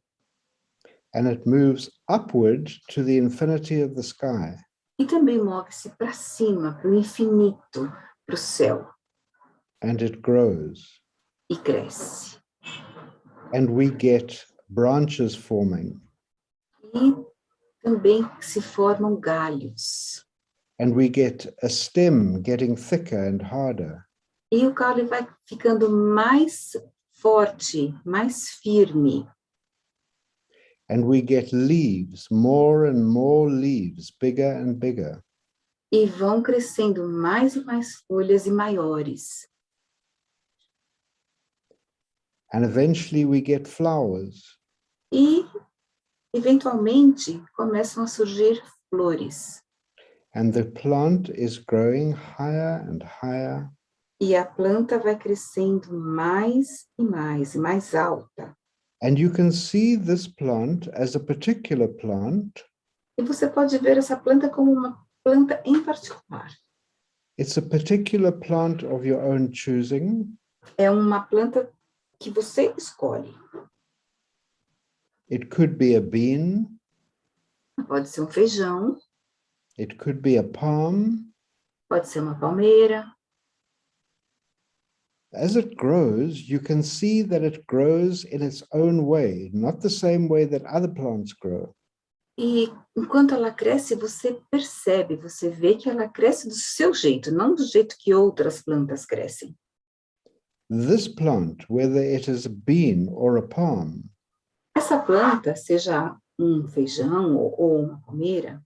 And it moves upward to the infinity of the sky. E também move-se para cima, para o infinito, para o céu. And it grows. E cresce. And we get branches forming. E também se formam galhos. And we get a stem getting thicker and harder. E o caule vai ficando mais forte, mais firme. And we get leaves, more and more leaves, bigger and bigger. E vão crescendo mais e mais folhas e maiores. And eventually we get flowers. E, eventualmente, começam a surgir flores. And the plant is growing higher and higher. E a planta vai crescendo mais e mais alta. And you can see this plant as a particular plant. E você pode ver essa planta como uma planta em particular. It's a particular plant of your own choosing. É uma planta que você escolhe. It could be a bean. Pode ser um feijão, It could be a palm. pode ser uma palmeira. As it grows, you can see that it grows in its own way, not the same way that other plants grow. E enquanto ela cresce, você percebe, você vê que ela cresce do seu jeito, não do jeito que outras plantas crescem. This plant, whether it is a bean or a palm, Essa planta, seja um feijão ou uma palmeira,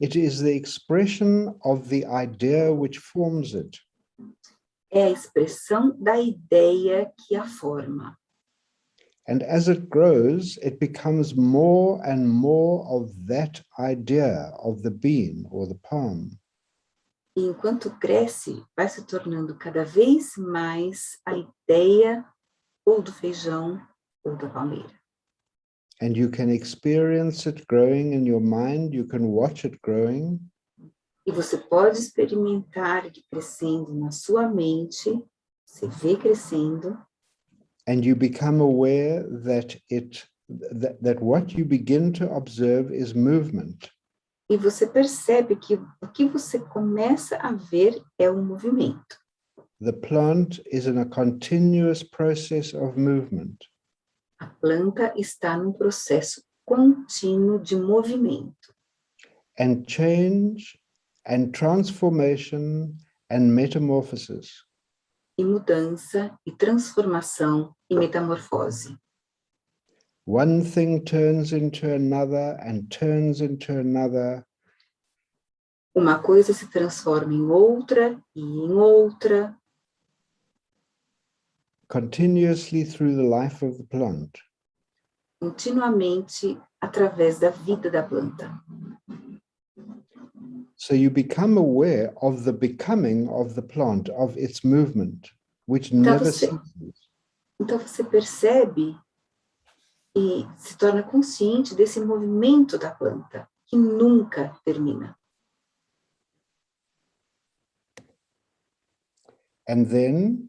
it is the expression of the idea which forms it. é a expressão da ideia que a forma. And as it grows, it becomes more and more of that idea of the bean or the palm. E enquanto cresce, vai se tornando cada vez mais a ideia ou do feijão ou da palmeira. And you can experience it growing in your mind, you can watch it growing. E você pode experimentar ele crescendo na sua mente, você vê crescendo, And you become aware that that what you begin to observe is movement. e você percebe que o que você começa a ver é um movimento. The plant is in a continuous process of movement. A planta está num processo contínuo de movimento. And change and transformation and metamorphosis. E mudança, e transformação, e metamorfose. One thing turns into another and turns into another. Uma coisa se transforma em outra, e em outra, Continuously through the life of the plant. continuamente através da vida da planta. So you become aware of the becoming of the plant, of its movement, which never ceases. Então você percebe e se torna consciente desse movimento da planta, que nunca termina. And then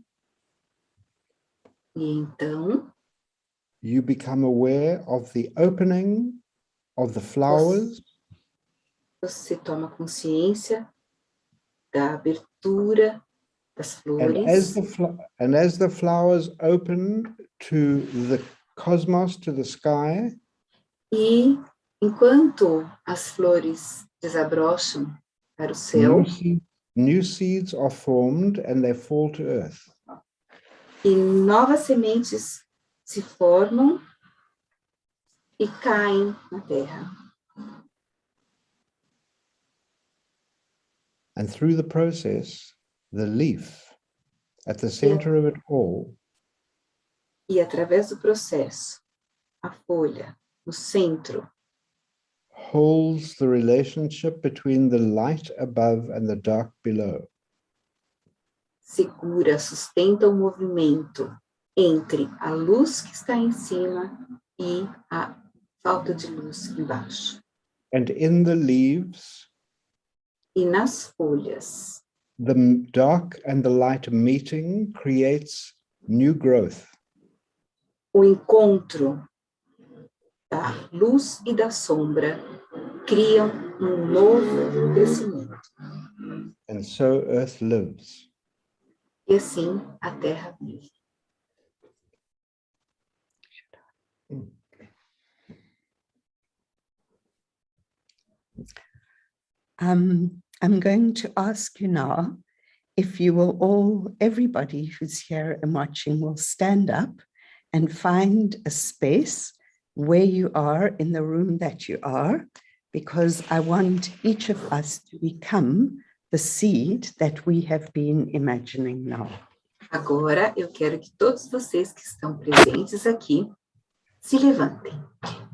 E então you become aware of the opening of the flowers. você toma consciência da abertura das flores. And as the flowers open to the cosmos, to the sky, E enquanto as flores desabrocham para o céu, new seeds are formed and they fall to earth. e novas sementes se formam e caem na terra. And through the process, the leaf at the center of it all E através do processo, a folha, no centro, holds the relationship between the light above and the dark below. segura, sustenta o movimento entre a luz que está em cima e a falta de luz embaixo. And in the leaves, E nas folhas, the dark and the light meeting creates new growth. o encontro da luz e da sombra criam um novo crescimento. And so earth lives. E assim a terra vive. I'm going to ask you now if you will all, everybody who's here and watching will stand up and find a space where you are in the room that you are, because I want each of us to become the seed that we have been imagining now. Agora, eu quero que todos vocês que estão presentes aqui se levantem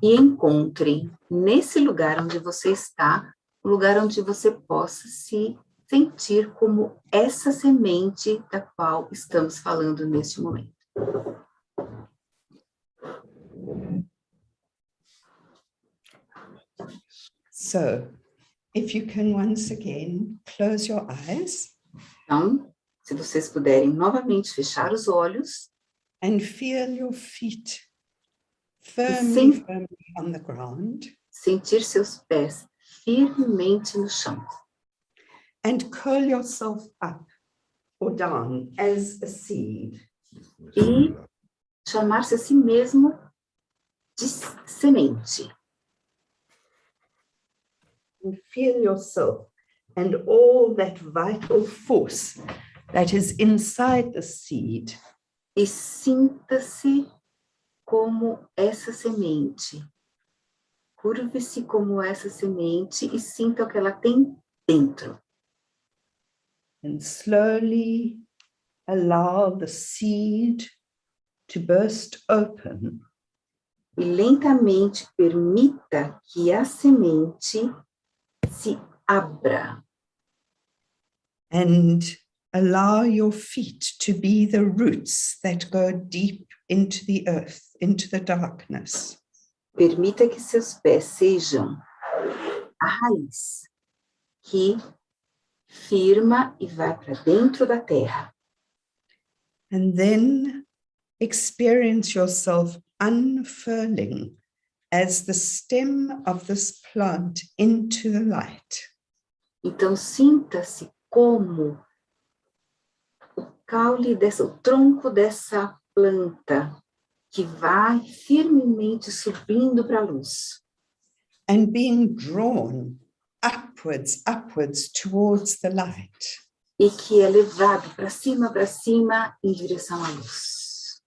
e encontrem nesse lugar onde você está, um lugar onde você possa se sentir como essa semente da qual estamos falando neste momento. So, if you can once again close your eyes. Então, se vocês puderem novamente fechar os olhos. And feel your feet firmly on the ground. Sentir seus pés firmemente no chão. And curl yourself up or down as a seed. E chamar-se a si mesmo de semente. And feel yourself and all that vital force that is inside the seed. E sinta-se como essa semente. Curve-se como essa semente e sinta o que ela tem dentro. And slowly allow the seed to burst open. E lentamente permita que a semente se abra. And allow your feet to be the roots that go deep into the earth, into the darkness. Permita que seus pés sejam a raiz que firma e vai para dentro da terra. And then experience yourself unfurling as the stem of this plant into the light. Então sinta-se como o caule o tronco dessa planta que vai firmemente subindo para a luz. And being drawn upwards towards the light. E que é levado para cima, em direção à luz.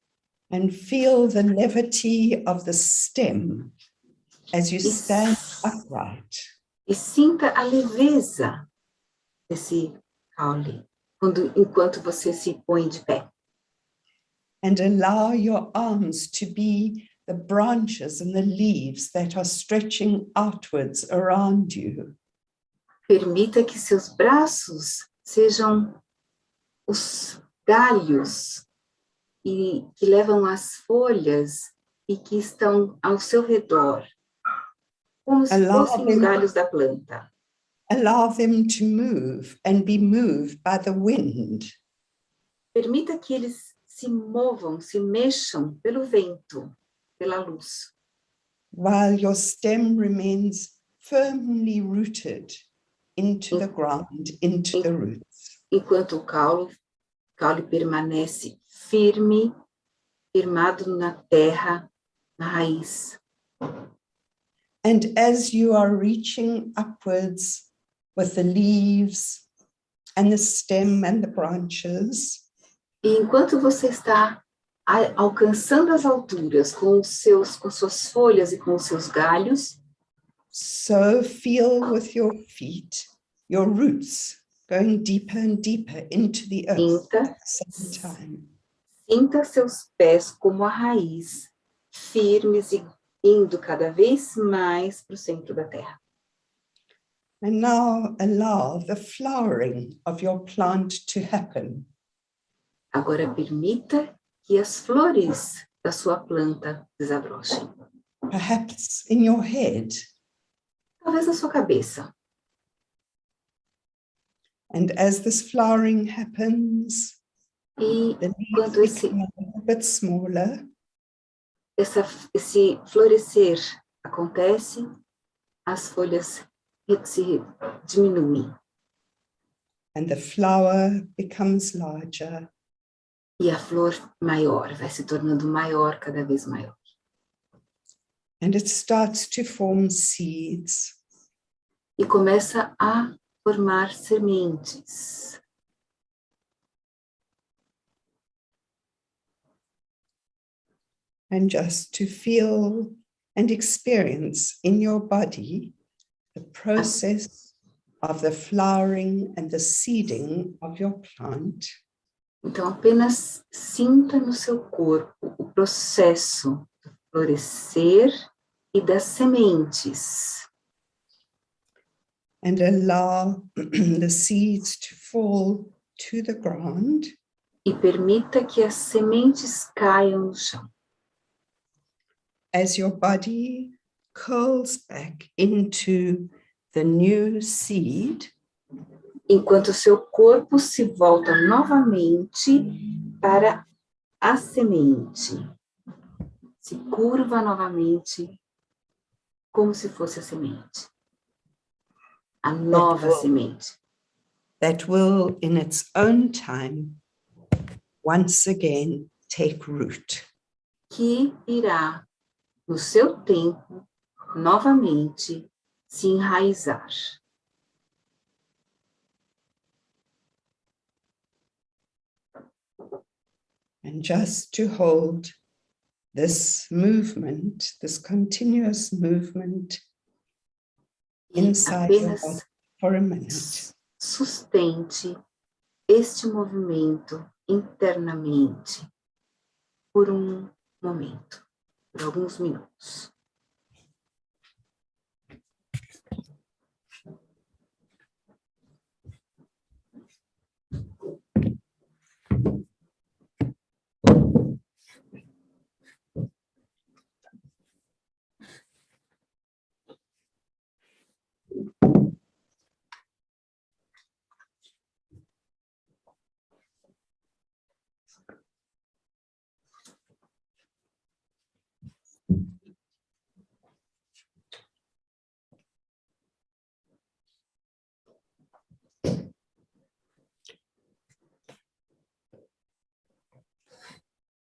And feel the levity of the stem as you stand upright. E sinta a leveza desse caule enquanto você se põe de pé. And allow your arms to be the branches and the leaves that are stretching outwards around you. Permita que seus braços sejam os galhos que levam as folhas e que estão ao seu redor, como se fossem os galhos da planta. Allow them to move and be moved by the wind. Permita que eles se movam, se mexam pelo vento, pela luz. While your stem remains firmly rooted into the ground, into the roots. Enquanto o caule permanece firmado na terra, na raiz. And as you are reaching upwards with the leaves and the stem and the branches, e enquanto você está alcançando as alturas com suas folhas e com os seus galhos, so feel with your feet, your roots going deeper and deeper into the earth at the same time. Sinta seus pés como a raiz, firmes e indo cada vez mais para o centro da terra. And now allow the flowering of your plant to happen. Agora permita que as flores da sua planta desabrochem. Perhaps in your head. Talvez na sua cabeça. And as this flowering happens, the leaves become a little bit smaller. Esse florescer acontece, as folhas se diminuem. And the flower becomes larger. E a flor maior, vai se tornando maior, cada vez maior. And it starts to form seeds. e começa a formar sementes. And just to feel and experience in your body the process of the flowering and the seeding of your plant. Então, apenas sinta no seu corpo o processo do florescer e das sementes. And allow the seeds to fall to the ground. E permita que as sementes caiam no chão. As your body curls back into the new seed, enquanto seu corpo se volta novamente para a semente. Se curva novamente, como se fosse a semente. A nova semente. That will, in its own time, once again take root. Que irá, no seu tempo, novamente se enraizar. And just to hold this movement, this continuous movement inside your body for a minute. Sustente este movimento internamente por um momento, por alguns minutos.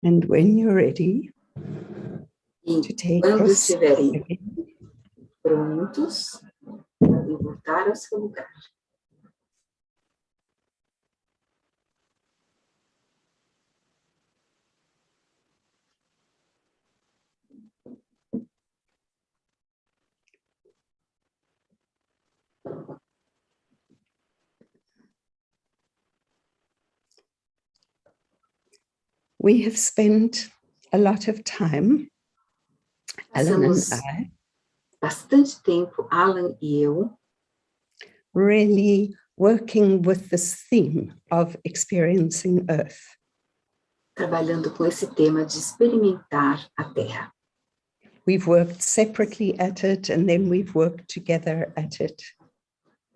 And when you're ready to take quando your estiverem seat, prontos, podem voltar ao seu lugar. we have spent a lot of time, Alan and Passamos I, bastante tempo, Alan e eu, really working with this theme of experiencing Earth. trabalhando com esse tema de experimentar a Terra. We've worked separately at it, and then we've worked together at it.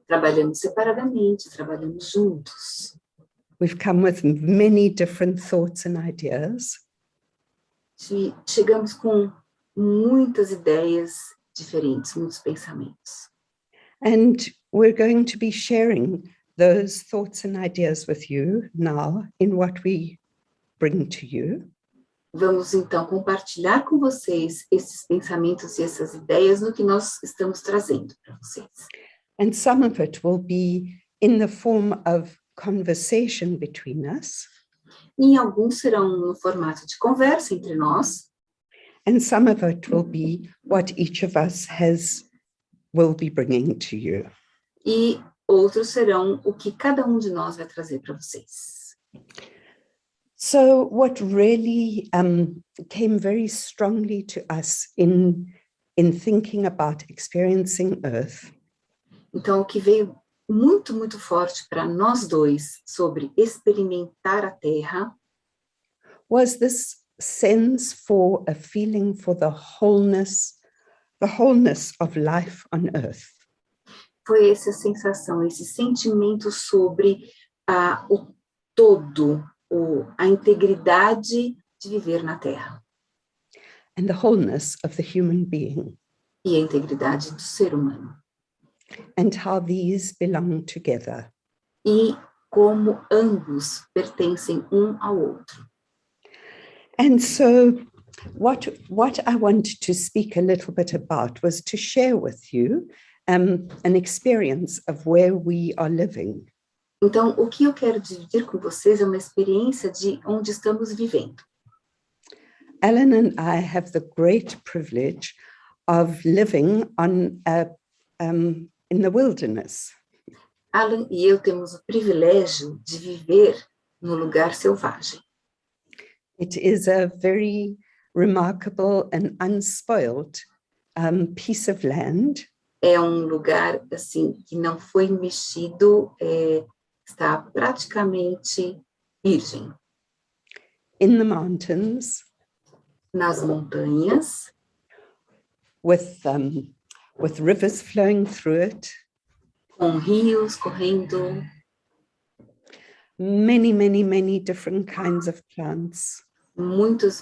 Trabalhamos separadamente, trabalhamos juntos. We've come with many different thoughts and ideas. Chegamos com muitas ideias diferentes, muitos pensamentos. And we're going to be sharing those thoughts and ideas with you now in what we bring to you. Vamos então compartilhar com vocês esses pensamentos e essas ideias no que nós estamos trazendo para vocês. And some of it will be in the form of conversation between us. E alguns serão no formato de conversa entre nós. And some of it will be what each of us will be bringing to you. E outros serão o que cada um de nós vai trazer para vocês. So what really came very strongly to us in thinking about experiencing Earth. Então, o que veio muito, muito forte para nós dois sobre experimentar a Terra was this sense for a feeling for the wholeness of life on Earth. Foi essa sensação, esse sentimento sobre o todo, a integridade de viver na Terra. And the wholeness of the human being. E a integridade do ser humano. And how these belong together. E como ambos pertencem um ao outro. And so what I wanted to speak a little bit about was to share with you an experience of where we are living. Então, o que eu quero dividir com vocês é uma experiência de onde estamos vivendo. Ellen and I have the great privilege of living in the wilderness. Alan e eu temos o privilégio de viver no lugar selvagem. It is a very remarkable and unspoiled piece of land. É um lugar assim que não foi mexido, está praticamente virgem. In the mountains, nas montanhas, with rivers flowing through it, com rios correndo, many different kinds of plants, muitos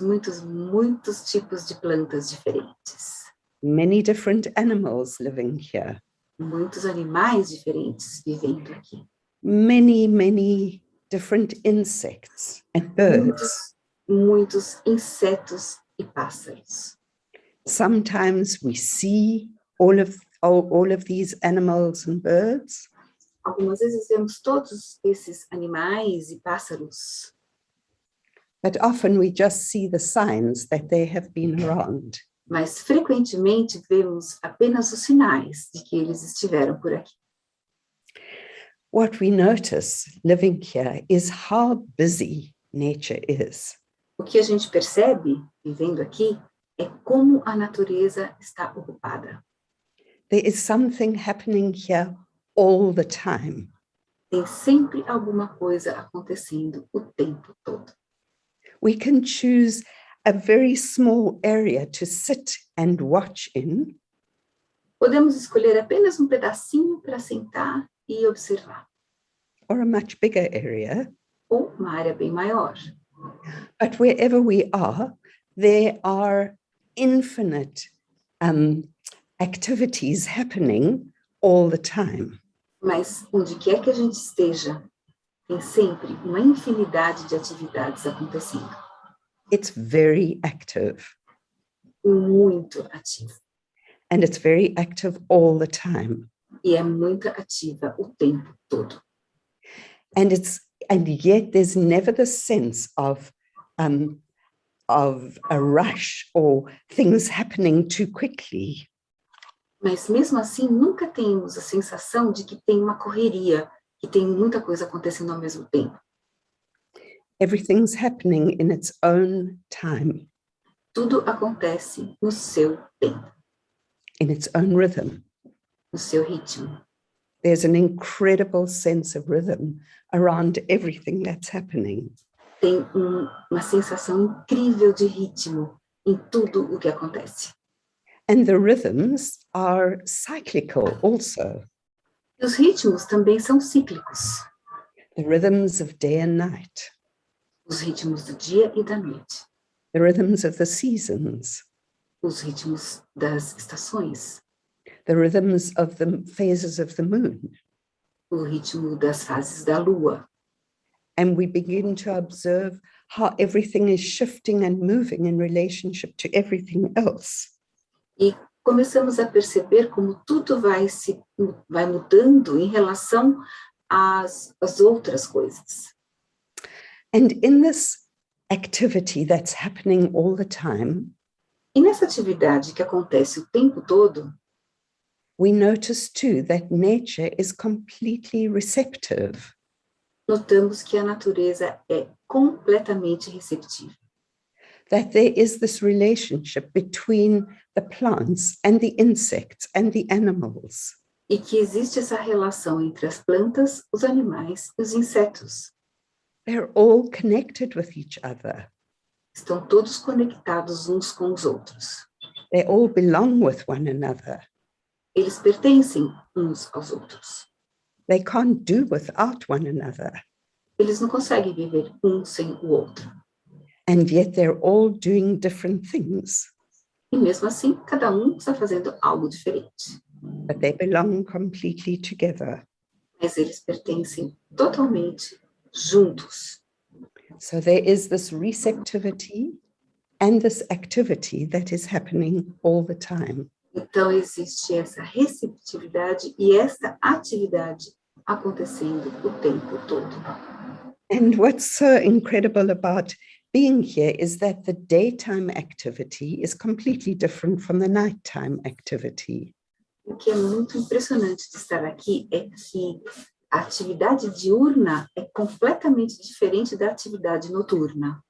tipos de plantas diferentes, many different animals living here, muitos animais diferentes vivendo aqui, many different insects and birds. Muitos insetos e pássaros. Sometimes we see all of these animals and birds. Algumas vezes vemos todos esses animais e pássaros. But often we just see the signs that they have been around. Mas frequentemente vemos apenas os sinais de que eles estiveram por aqui. What we notice living here is how busy nature is. O que a gente percebe vivendo aqui é como a natureza está ocupada. There is something happening here all the time. Tem sempre alguma coisa acontecendo o tempo todo. We can choose a very small area to sit and watch in. Podemos escolher apenas um pedacinho para sentar e observar. Or a much bigger area. Ou uma área bem maior. But wherever we are, there are infinite activities happening all the time. Mas onde quer que a gente esteja, tem sempre uma infinidade de atividades acontecendo. It's very active. Muito ativo. And it's very active all the time. E é muito ativa o tempo todo. And yet there's never the sense of a rush or things happening too quickly. Mas mesmo assim, nunca temos a sensação de que tem uma correria, que tem muita coisa acontecendo ao mesmo tempo. Everything's happening in its own time. Tudo acontece no seu tempo. In its own rhythm. No seu ritmo. There's an incredible sense of rhythm around everything that's happening. Tem uma sensação incrível de ritmo em tudo o que acontece. And the rhythms are cyclical also. E os ritmos também são cíclicos. The rhythms of day and night. Os ritmos do dia e da noite. The rhythms of the seasons. Os ritmos das estações. The rhythms of the phases of the moon. O ritmo das fases da lua. And we begin to observe how everything is shifting and moving in relationship to everything else. E começamos a perceber como tudo vai mudando em relação às outras coisas. And in this activity that's happening all the time, e nessa atividade que acontece o tempo todo, we notice too that nature is completely receptive. Notamos que a natureza é completamente receptiva. That there is this relationship between the plants and the insects and the animals. E que existe essa relação entre as plantas, os animais e os insetos. They're all connected with each other. Estão todos conectados uns com os outros. They all belong with one another. Eles pertencem uns aos outros. They can't do without one another. Eles não conseguem viver um sem o outro. And yet they're all doing different things. E mesmo assim, cada um está fazendo algo diferente. But they belong completely together. Mas eles pertencem totalmente juntos. So there is this receptivity and this activity that is happening all the time. Então, existe essa receptividade e essa atividade acontecendo o tempo todo. And what's so incredible about being here is that the daytime activity is completely different from the nighttime activity. O que é muito impressionante de estar aqui é que a atividade diurna é completamente diferente da atividade noturna.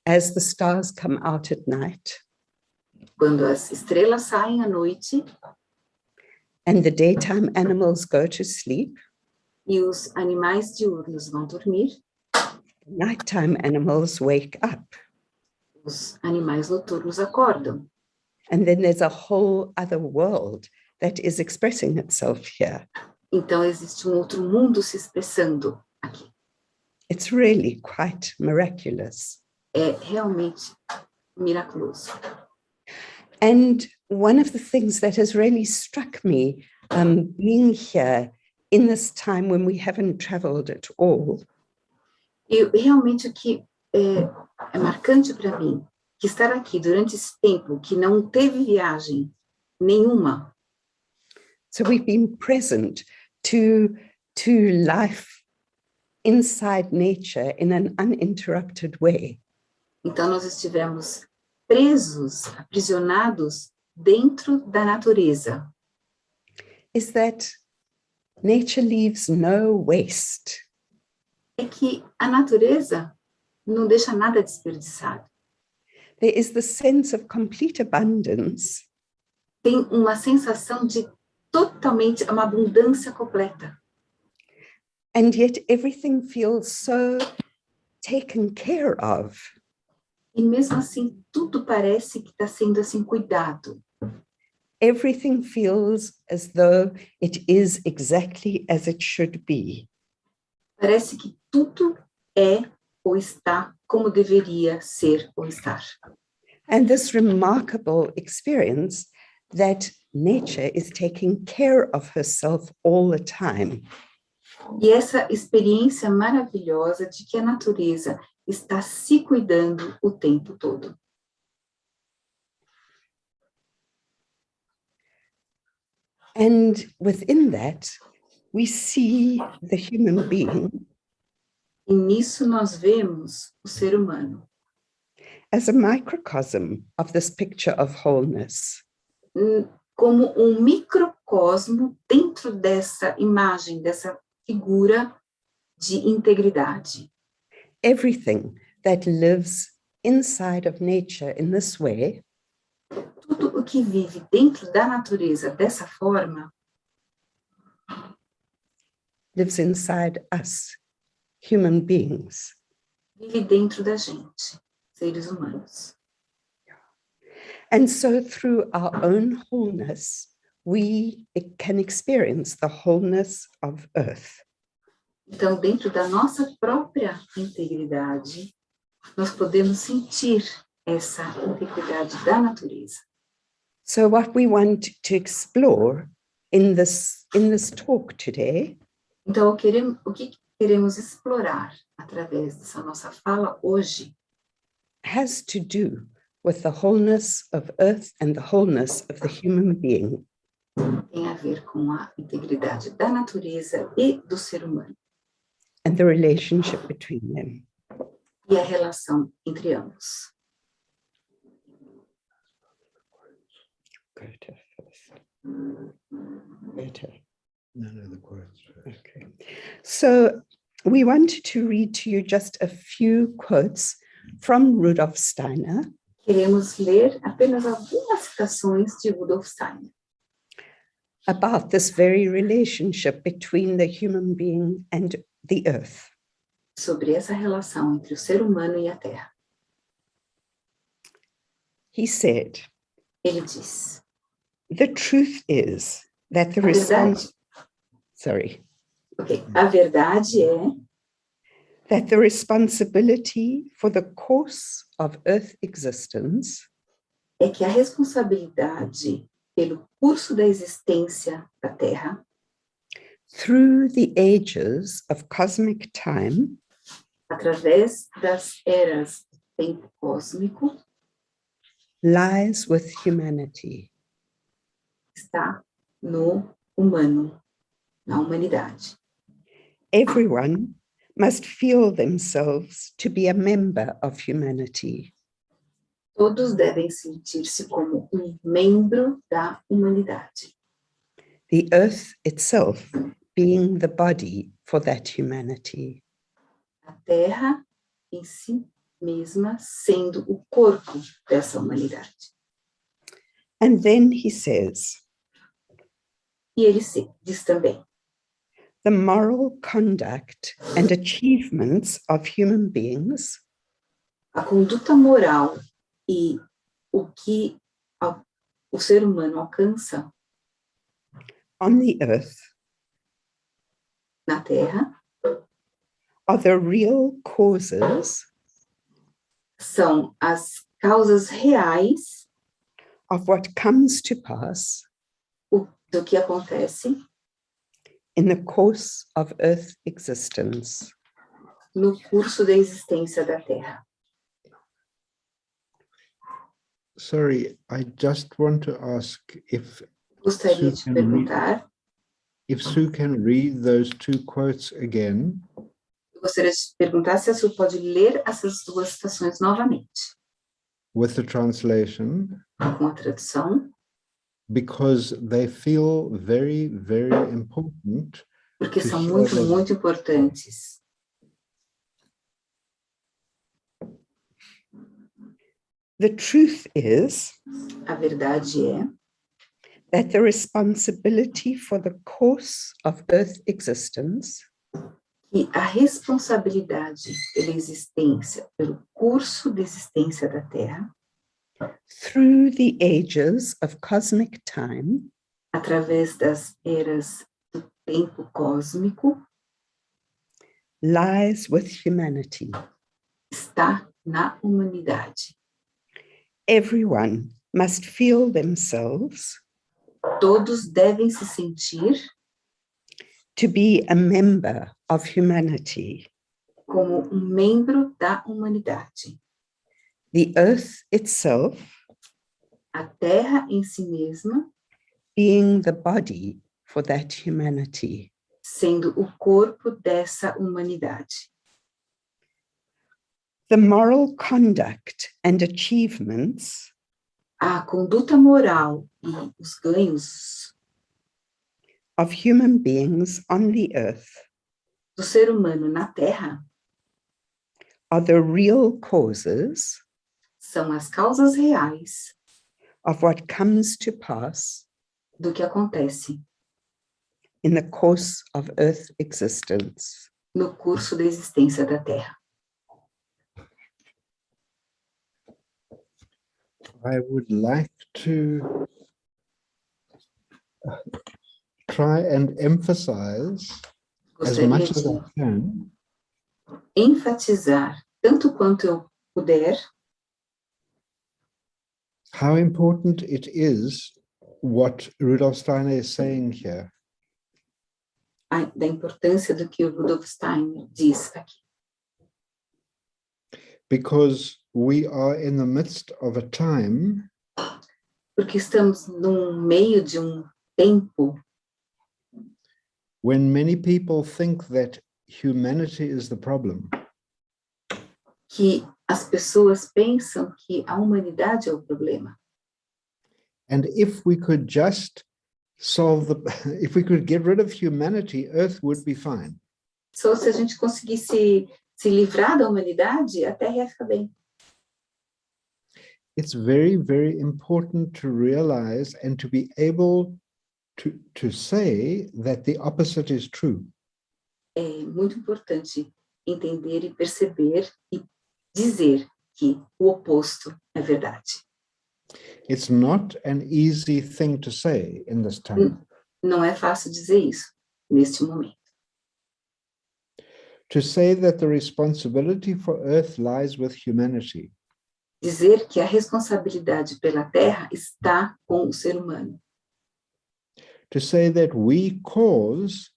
As the stars come out at night, Quando as estrelas saem à noite and the daytime animals go to sleep, e os animais diurnos vão dormir, nighttime animals wake up. os animais noturnos acordam. And then there's a whole other world that is expressing itself here. Então, existe outro mundo se expressando aqui. It's really quite miraculous. É realmente miraculoso. And one of the things that has really struck me being here in this time when we haven't traveled at all E realmente o que é marcante para mim, que estar aqui durante esse tempo que não teve viagem nenhuma. So we've been present to life inside nature in an uninterrupted way. Então, nós estivemos presos, aprisionados dentro da natureza. Is that nature leaves no waste. É que a natureza não deixa nada desperdiçado. There is the sense of complete abundance. Tem uma sensação de totalmente uma abundância completa. And yet everything feels so taken care of. E mesmo assim, tudo parece que está sendo assim cuidado. Everything feels as though it is exactly as it should be. Parece que tudo é ou está como deveria ser ou estar. And this remarkable experience that nature is taking care of herself all the time. E essa experiência maravilhosa de que a natureza está se cuidando o tempo todo. And within that, we see the human being E nisso nós vemos o ser humano as a microcosm of this picture of wholeness. como um microcosmo dentro dessa imagem, dessa figura de integridade. Everything that lives inside of nature in this way Tudo o que vive dentro da natureza dessa forma lives inside us, human beings. vive dentro da gente, seres humanos. And so through our own wholeness, we can experience the wholeness of earth. Então, dentro da nossa própria integridade, nós podemos sentir essa integridade da natureza. So what we want to explore in this talk today Então, o que queremos explorar através dessa nossa fala hoje has to do with the wholeness of earth and the wholeness of the human being. tem a ver com a integridade da natureza e do ser humano, And the relationship between them. e a relação entre ambos. Goethe first. Goethe. No, the quotes. Okay. So we wanted to read to you just a few quotes from Rudolf Steiner Queremos ler apenas algumas citações de Rudolf Steiner about this very relationship between the human being and the earth. sobre essa relação entre o ser humano e a terra. He said, Ele diz: the truth is that the a verdade, a verdade that the responsibility for the course of earth existence é que a responsabilidade pelo curso da existência da Terra, through the ages of cosmic time, através das eras do tempo cósmico, lies with humanity. está no humano, na humanidade. Everyone must feel themselves to be a member of humanity. Todos devem sentir-se como membro da humanidade. The earth itself being the body for that humanity. A Terra em si mesma sendo o corpo dessa humanidade. And then he says, E ele diz também, the moral conduct and achievements of human beings a conduta moral e o que o ser humano alcança on the earth na Terra are the real causes são as causas reais of what comes to pass do que acontece in the course of earth existence. no curso da existência da Terra. Sorry, I just want to ask if Gostaria de perguntar, if Sue can read those two quotes again. eu gostaria de perguntar se a Su pode ler essas duas citações novamente, With the translation, com a tradução, because they feel very, very important. porque to são show muito, that muito importantes. The truth is A verdade é that the responsibility for the course of earth existence que a responsabilidade pela existência, pelo curso de existência da Terra, through the ages of cosmic time através das eras do tempo cósmico, lies with humanity. está na humanidade. Everyone must feel themselves Todos devem se sentir to be a member of humanity. como membro da humanidade. The earth itself A Terra em si mesma, being the body for that humanity. sendo o corpo dessa humanidade. The moral conduct and achievements A conduta moral e os ganhos of human beings on the earth do ser humano na Terra are the real causes são as causas reais of what comes to pass do que acontece in the course of earth existence. no curso da existência da Terra. I would like to try and emphasize as Gostaria much as de I can enfatizar, tanto quanto eu puder, how important it is what Rudolf Steiner is saying here. da importância do que o Rudolf Steiner diz aqui. Because we are in the midst of a time Porque estamos no meio de tempo when many people think that humanity is the problem. que as pessoas pensam que a humanidade é o problema. And if we could just if we could get rid of humanity, Earth would be fine. Só se a gente conseguisse se livrar da humanidade, a Terra ia ficar bem. It's very, very important to realize and to be able to say that the opposite is true. É muito importante entender e perceber e dizer que o oposto é verdade. It's not an easy thing to say in this time. Não é fácil dizer isso neste momento. To say that the responsibility for Earth lies with humanity. Dizer que a responsabilidade pela Terra está com o ser humano. To say that we cause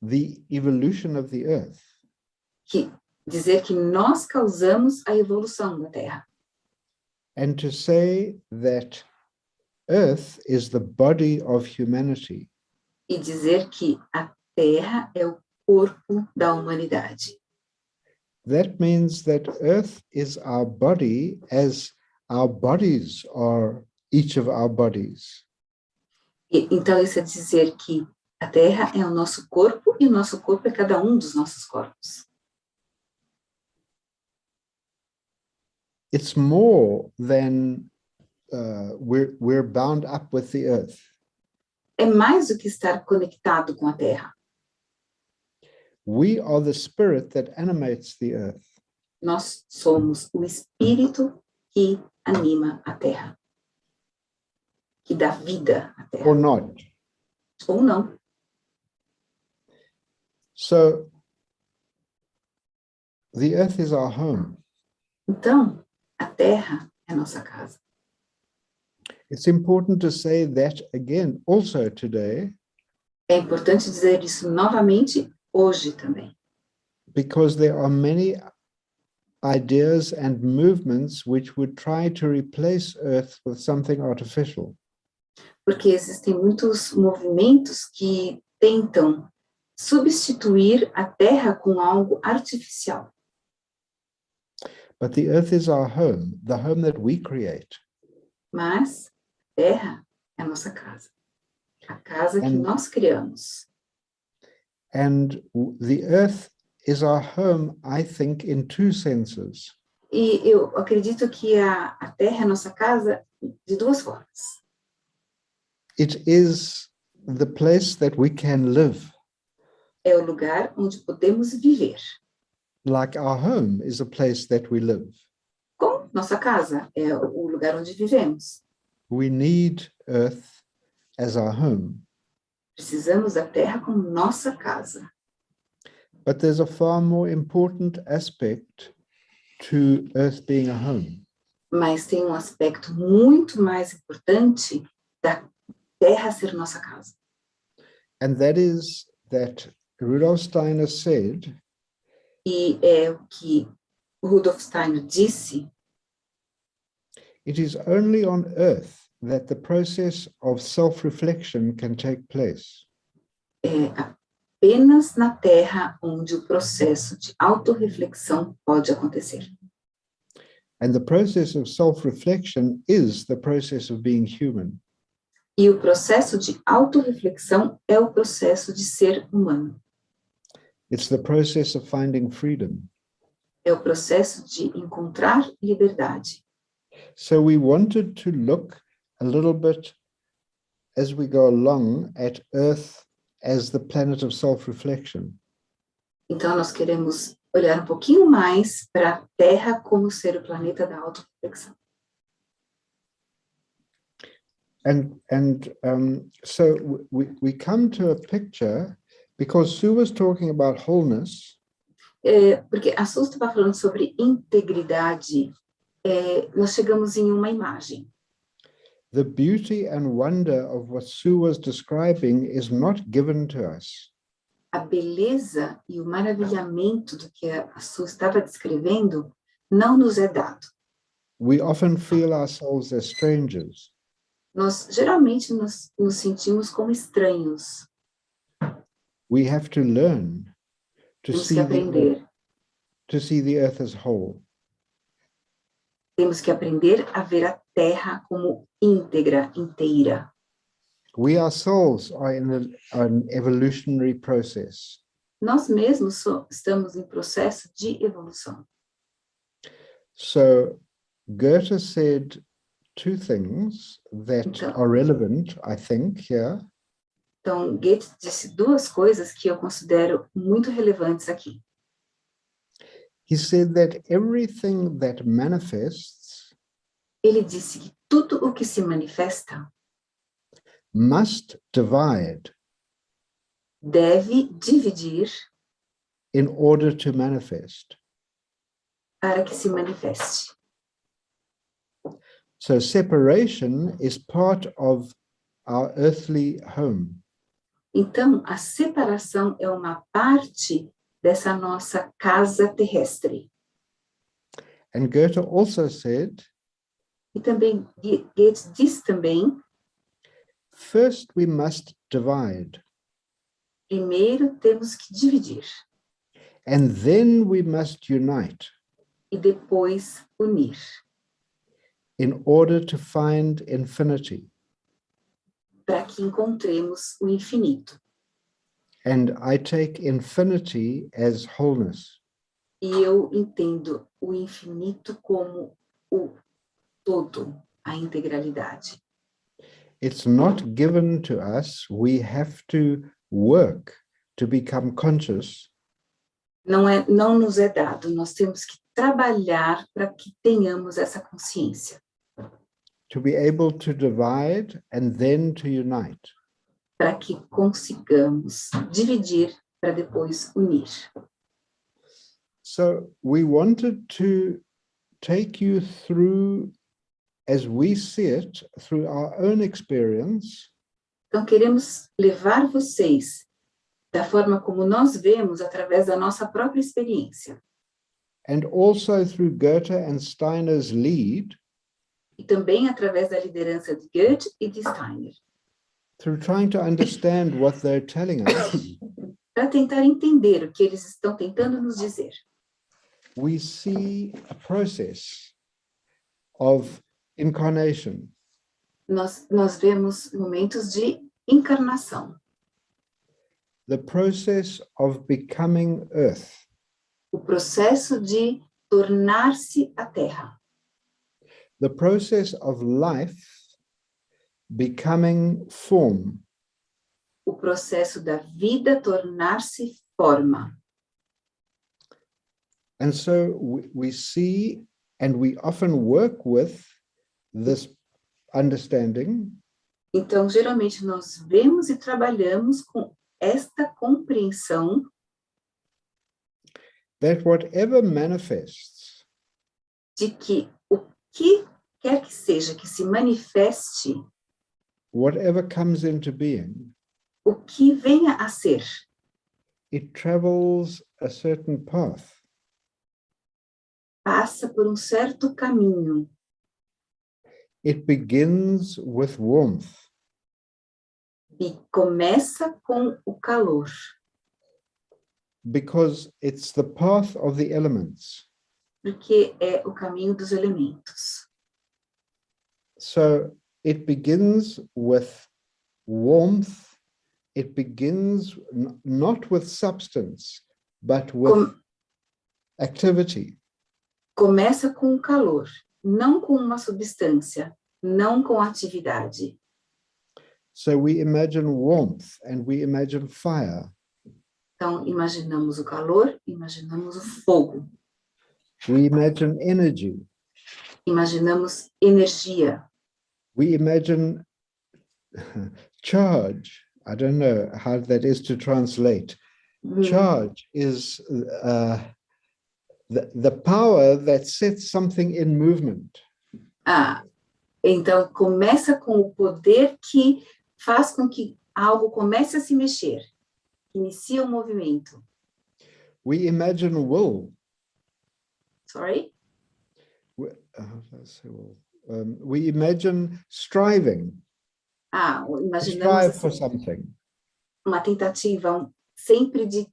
the evolution of the Earth. Dizer que nós causamos a evolução da Terra. And to say that Earth is the body of humanity. E dizer que a Terra é o corpo da humanidade. That means that Earth is our body as our bodies are each of our bodies. Então, isso é dizer que a Terra é o nosso corpo e o nosso corpo é cada um dos nossos corpos. It's more than we're bound up with the earth. É mais do que estar conectado com a Terra. We are the spirit that animates the earth. Nós somos o espírito que anima a Terra, que dá vida à Terra. Or not. Ou não. So the earth is our home. Então, a Terra é a nossa casa. It's important to say that again also today. É importante dizer isso novamente hoje também. Because there are many ideas and movements which would try to replace Earth with something artificial. Porque existem muitos movimentos que tentam substituir a Terra com algo artificial. But the Earth is our home, the home that we create. Mas a Terra é a nossa casa. A casa que nós criamos. And the Earth is our home, I think, in two senses. E eu acredito que a Terra é a nossa casa de duas formas. It is the place that we can live. É o lugar onde podemos viver. Like our home is a place that we live. Como nossa casa é o lugar onde vivemos. We need Earth as our home. Precisamos da Terra como nossa casa. But there's a far more important aspect to Earth being a home. Mas tem um aspecto muito mais importante da Terra ser nossa casa. And that is that Rudolf Steiner said, E é o que Rudolf Steiner disse, it is only on Earth that the process of self-reflection can take place. é apenas na Terra onde o processo de autorreflexão pode acontecer. And the process of self-reflection is the process of being human. E o processo de autorreflexão é o processo de ser humano. It's the process of finding freedom. É o processo de encontrar liberdade. So we wanted to look a little bit as we go along at Earth as the planet of self-reflection. Então, nós queremos olhar um pouquinho mais para a Terra como ser o planeta da autorreflexão. So we come to a picture because Sue was talking about wholeness. Porque a Sue estava falando sobre integridade, nós chegamos em uma imagem. The beauty and wonder of what Sue was describing is not given to us. A beleza e o maravilhamento do que a Sue estava descrevendo não nos é dado. We often feel ourselves as strangers. Nós geralmente nos sentimos como estranhos. We have to learn to Temos que aprender. see the earth as whole. Temos que aprender a ver a Terra como íntegra, inteira. We ourselves are in an evolutionary process. Nós mesmos estamos em processo de evolução. So Goethe said two things that are relevant, I think, here. Então, Goethe disse duas coisas que eu considero muito relevantes aqui. He said that everything that manifests Ele disse que tudo o que se manifesta must divide deve dividir in order to manifest. para que se manifeste. So separation is part of our earthly home. Então, a separação é uma parte dessa nossa casa terrestre. And Goethe also said E também, Goethe diz também First, we must divide, Primeiro temos que dividir and then we must unite e depois unir, in order to find infinity. para que encontremos o infinito. And I take infinity as wholeness. E eu entendo o infinito como o todo, a integralidade. It's not given to us. We have to work to become conscious Não nos é dado, nós temos que trabalhar para que tenhamos essa consciência, to be able to divide and then to unite. para que consigamos dividir para depois unir. So we wanted to take you through, as we see it, through our own experience, Então, queremos levar vocês da forma como nós vemos, através da nossa própria experiência, and also through Goethe and Steiner's lead, e também através da liderança de Goethe e de Steiner, through trying to understand what they're telling us. para tentar entender o que eles estão tentando nos dizer. We see a process of incarnation, Nós vemos momentos de encarnação, the process of becoming earth, o processo de tornar-se a Terra, the process of life becoming form, o processo da vida tornar-se forma. and so we see and we often work with this understanding Então, geralmente, nós vemos e trabalhamos com esta compreensão that whatever manifests de que o que quer que seja que se manifeste, whatever comes into being, o que venha a ser, it travels a certain path. passa por um certo caminho. It begins with warmth. E começa com o calor, Because it's the path of the elements. porque é o caminho dos elementos. So it begins with warmth. It begins not with substance, but with activity. Começa com o calor, não com uma substância, não com atividade. So we imagine warmth and we imagine fire. Então, imaginamos o calor, imaginamos o fogo, We imagine energy. imaginamos energia, We imagine charge. I don't know how that is to translate. Charge is the power that sets something in movement. Então, começa com o poder que faz com que algo comece a se mexer, inicia o movimento. We imagine will. Sorry? We imagine striving. Imaginamos Strive for assim, something. uma tentativa sempre de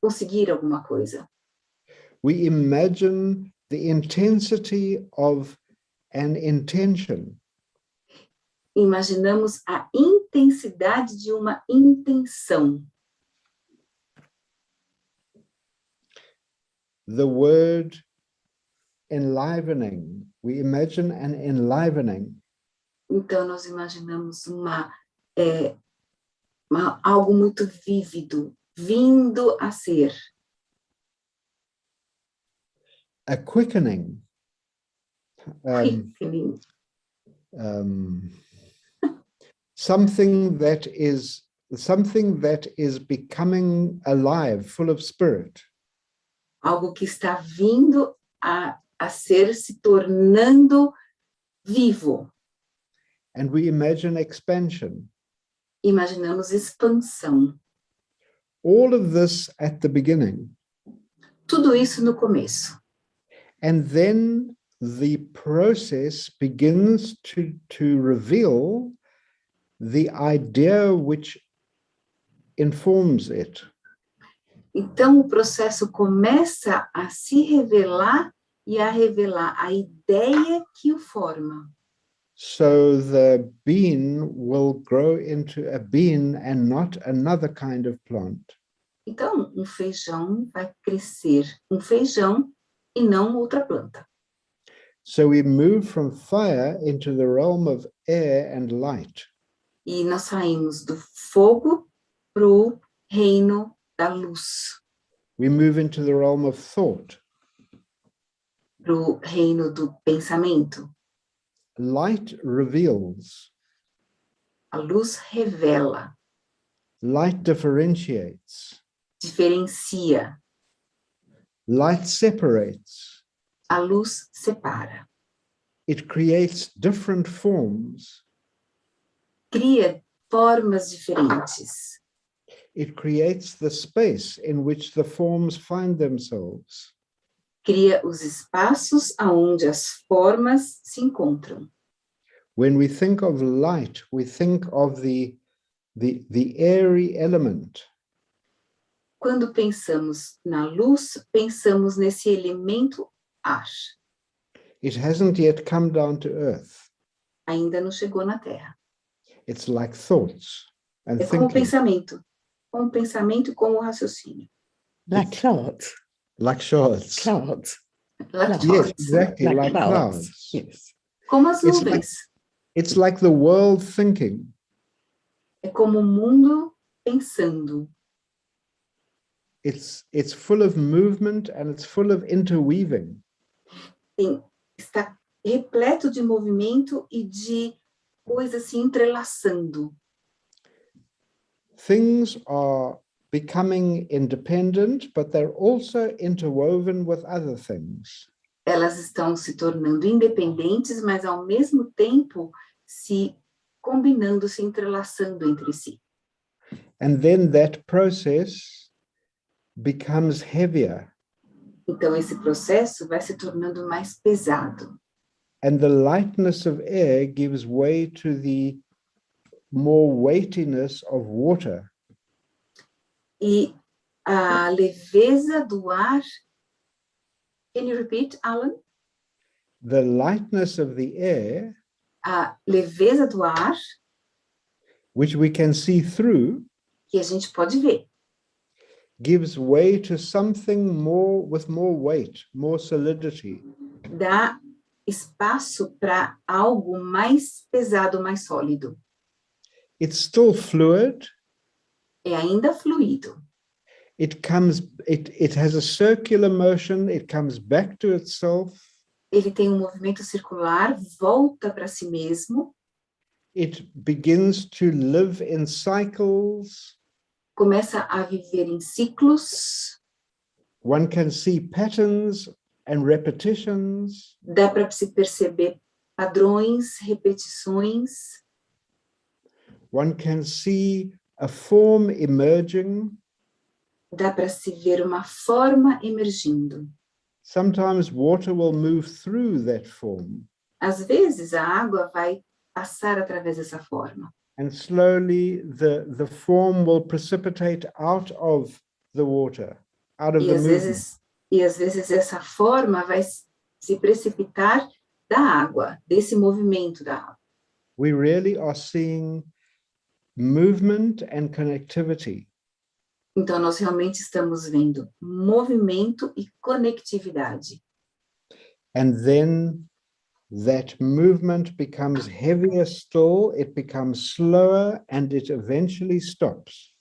conseguir alguma coisa. We imagine the intensity of an intention. Imaginamos a intensidade de uma intenção. The word enlivening. We imagine an enlivening. Então, nós imaginamos algo muito vívido, vindo a ser. A quickening. Something that is becoming alive, full of spirit. Algo que está vindo a ser, se tornando vivo. And we imagine expansion. Imaginamos expansão. All of this at the beginning. Tudo isso no começo. And then the process begins to reveal the idea which informs it. Então, o processo começa a se revelar e a revelar a ideia que o forma. So the bean will grow into a bean and not another kind of plant. Então, um feijão vai crescer um feijão e não outra planta. So we move from fire into the realm of air and light. E nós saímos do fogo para o reino da luz, We move into the realm of thought. para o reino do pensamento. Light reveals. A luz revela, Light differentiates. diferencia. Light separates. A luz separa. It creates different forms. Cria formas diferentes. It creates the space in which the forms find themselves. Cria os espaços aonde as formas se encontram. When we think of light, we think of the airy element. Quando pensamos na luz, pensamos nesse elemento ar. It hasn't yet come down to earth. Ainda não chegou na Terra. It's like thoughts and É como thinking. como pensamento e como raciocínio. Like clouds. Like shards. Clouds. Yes, exactly, like clouds. clouds. Yes. Como as It's nuvens. It's like the world thinking. É como o mundo pensando. It's full of movement and it's full of interweaving. Está repleto de movimento e de coisas se entrelaçando. Things are becoming independent, but they're also interwoven with other things. Elas estão se tornando independentes, mas ao mesmo tempo se combinando, se entrelaçando entre si. And then that process becomes heavier. Então esse processo vai se tornando mais pesado. And the lightness of air gives way to the more weightiness of water. E a leveza do ar. Can you repeat, Alan? The lightness of the air, A leveza do ar, which we can see through, que a gente pode ver, gives way to something more with more weight, more solidity. dá espaço para algo mais pesado, mais sólido. It's still fluid. É ainda fluido. It has a circular motion, it comes back to itself. Ele tem um movimento circular, volta para si mesmo. It begins to live in cycles. Começa a viver em ciclos. One can see patterns and repetitions. Dá para se perceber padrões, repetições. One can see a form emerging. Dá para se ver uma forma emergindo. Sometimes water will move through that form. Às vezes a água vai passar através dessa forma. And slowly the form will precipitate out of the water, out of the movement. E às vezes essa forma vai se precipitar da água, desse movimento da água. We really are seeing movement and connectivity. Então nós realmente estamos vendo movimento e conectividade. And then that movement becomes heavier still, it becomes slower, and it eventually stops.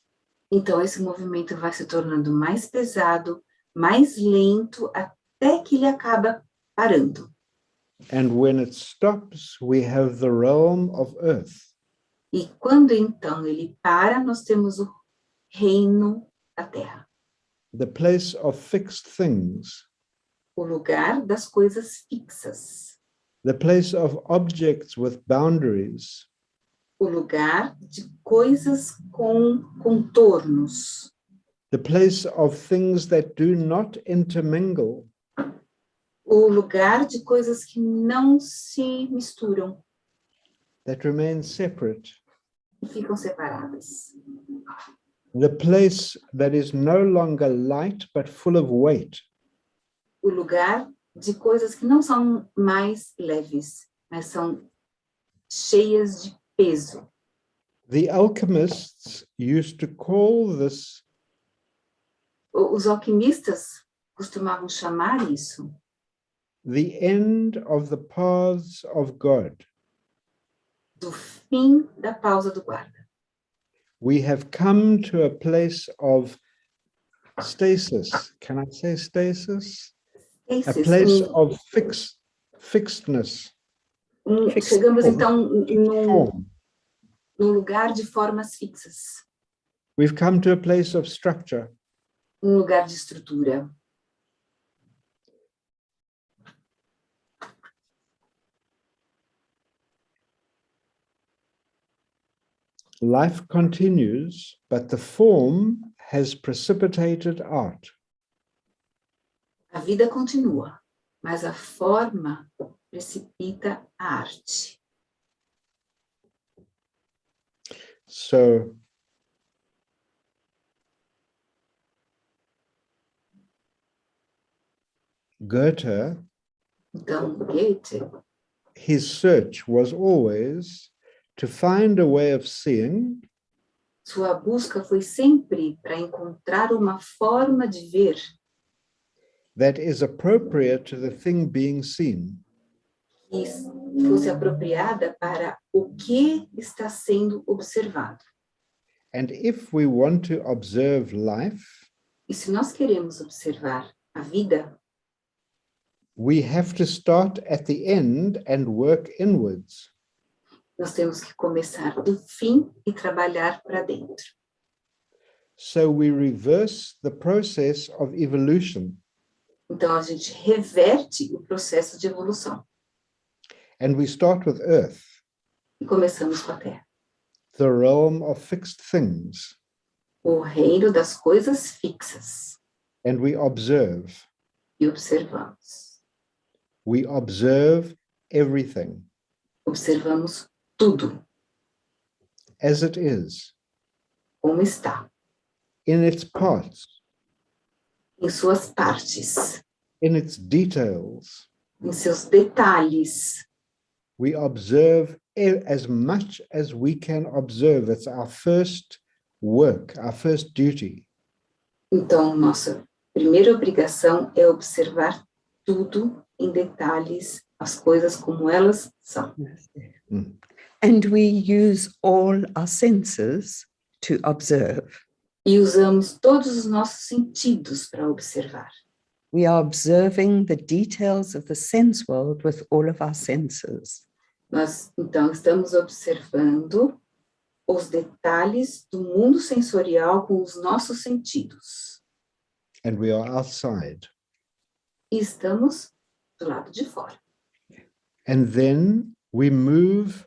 Então esse movimento vai se tornando mais pesado, mais lento, até que ele acaba parando. And when it stops, we have the realm of earth. E quando então ele para, nós temos o reino da terra. The place of fixed things. O lugar das coisas fixas. The place of objects with boundaries. O lugar de coisas com contornos. The place of things that do not intermingle. O lugar de coisas que não se misturam. That remain separate. e ficam separadas. The place that is no longer light but full of weight. O lugar de coisas que não são mais leves, mas são cheias de peso. The alchemists used to call this Os alquimistas costumavam chamar isso the end of the paths of God. do fim da pausa do guarda. We have come to a place of stasis. Can I say stasis? A place of fixedness. Chegamos então Form. num lugar de formas fixas, We've come to a place of structure. lugar de estrutura. Life continues, but the form has precipitated art. A vida continua, mas a forma precipita a arte. So Goethe, Então, Goethe, his search was always to find a way of seeing sua busca foi sempre para encontrar uma forma de ver that is appropriate to the thing being seen. que fosse apropriada para o que está sendo observado. And if we want to observe life, E se nós queremos observar a vida, we have to start at the end and work inwards. nós temos que começar do fim e trabalhar para dentro. So we reverse the process of evolution Então, a gente reverte o processo de evolução. and we start with Earth, E começamos com a Terra. the realm of fixed things, O reino das coisas fixas. and we observe. E observamos. We observe everything Observamos tudo as it is, como está, in its parts, em suas partes, in its details. em seus detalhes. We observe as much as we can observe. It's our first work, our first duty. Então, nossa primeira obrigação é observar tudo em detalhes, as coisas como elas são. And we use all our senses to observe. E usamos todos os nossos sentidos para observar. We are observing the details of the sense world with all of our senses. Nós, então, estamos observando os detalhes do mundo sensorial com os nossos sentidos. And we are outside. E estamos do lado de fora. And then we move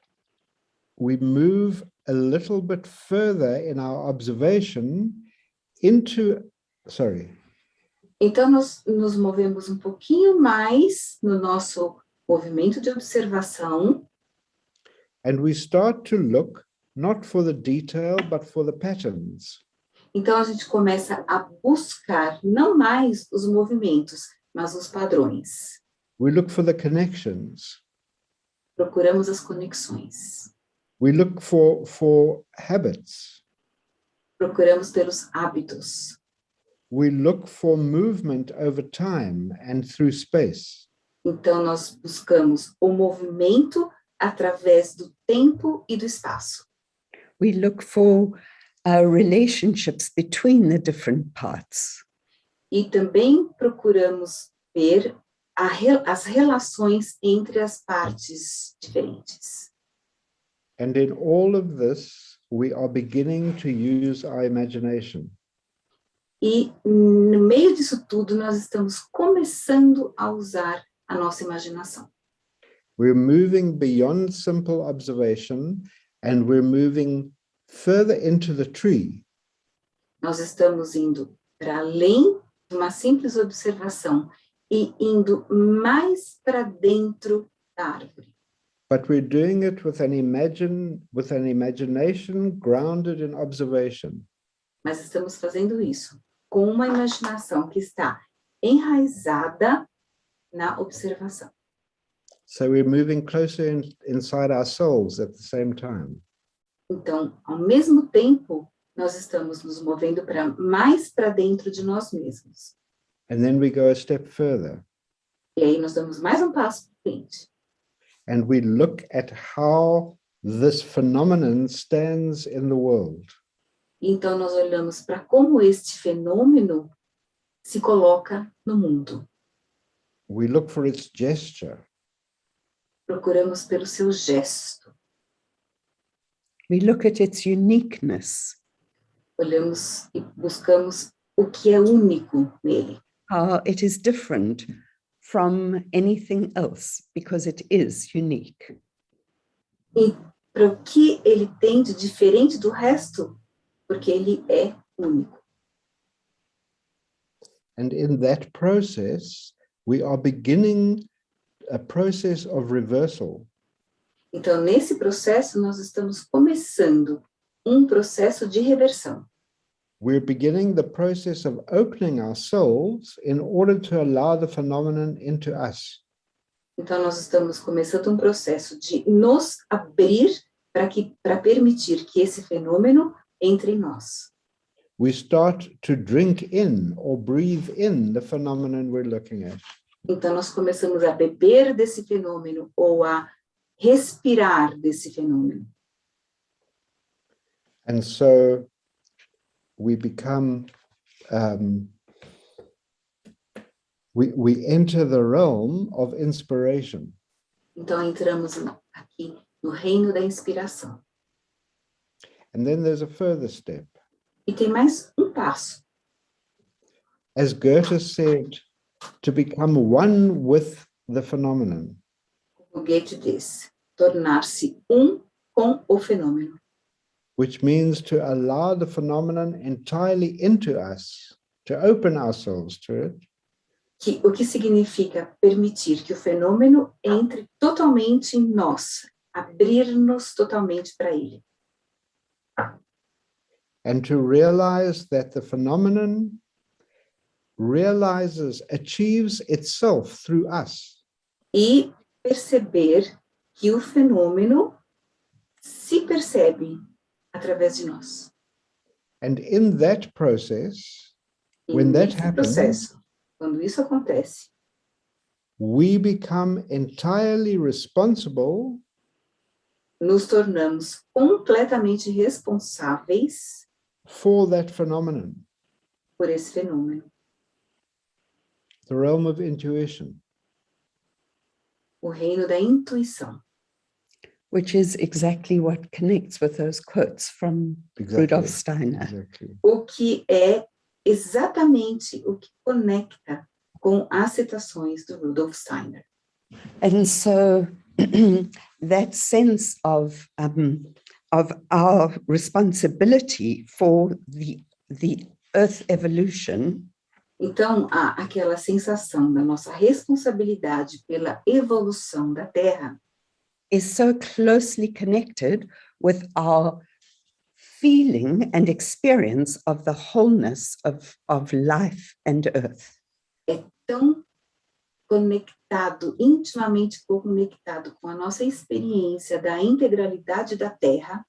a little bit further in our observation into, Então, nós nos movemos um pouquinho mais no nosso movimento de observação. and we start to look not for the detail, but for the patterns. Então, a gente começa a buscar não mais os movimentos, mas os padrões. We look for the connections. Procuramos as conexões. We look for habits. Procuramos pelos hábitos. We look for movement over time and through space. Então, nós buscamos o movimento através do tempo e do espaço. We look for relationships between the different parts. E também procuramos ver as relações entre as partes diferentes. And in all of this, we are beginning to use our imagination. E no meio disso tudo, nós estamos começando a usar a nossa imaginação. We're moving beyond simple observation and we're moving further into the tree. Nós estamos indo para além de uma simples observação e indo mais para dentro da árvore. but we're doing it with an imagination grounded in observation. Mas estamos fazendo isso com uma imaginação que está enraizada na observação. So we're moving closer inside ourselves at the same time. Então, ao mesmo tempo, nós estamos nos movendo mais para dentro de nós mesmos. And then we go a step further. E aí nós damos mais um passo para frente. And we look at how this phenomenon stands in the world. Então, nós olhamos para como este fenômeno se coloca no mundo. We look for its gesture. Procuramos pelo seu gesto. We look at its uniqueness. Olhamos e buscamos o que é único nele. How it is different from anything else because it is unique. E para o que ele tem de diferente do resto, porque ele é único. And in that process, we are beginning a process of reversal. Então, nesse processo, nós estamos começando processo de reversão. We're beginning the process of opening ourselves in order to allow the phenomenon into us. Então, nós estamos começando processo de nos abrir para permitir que esse fenômeno entre em nós. We start to drink in or breathe in the phenomenon we're looking at. Então, nós começamos a beber desse fenômeno ou a respirar desse fenômeno. And so we become, we enter the realm of inspiration. Então, entramos aqui no reino da inspiração. And then there's a further step. E tem mais passo. As Goethe said, to become one with the phenomenon. O Goethe diz, tornar-se com o fenômeno. Which means to allow the phenomenon entirely into us, to open ourselves to it. O que significa permitir que o fenômeno entre totalmente em nós, abrir-nos totalmente para ele. And to realize that the phenomenon achieves itself through us. E perceber que o fenômeno se percebe através de nós. And in that process, when that happens, quando isso acontece, we become entirely responsible nos tornamos completamente responsáveis for that phenomenon. Por esse fenômeno. The realm of intuition. O reino da intuição. Which is exactly what connects with those quotes from Rudolf Steiner. Exactly. O que é exatamente o que conecta com as citações do Rudolf Steiner. And so that sense of our responsibility for the Earth evolution. Então, há aquela sensação da nossa responsabilidade pela evolução da Terra. Is so closely connected with our feeling and experience of the wholeness of life and earth. É tão conectado, intimamente conectado com a nossa experiência da integralidade da Terra.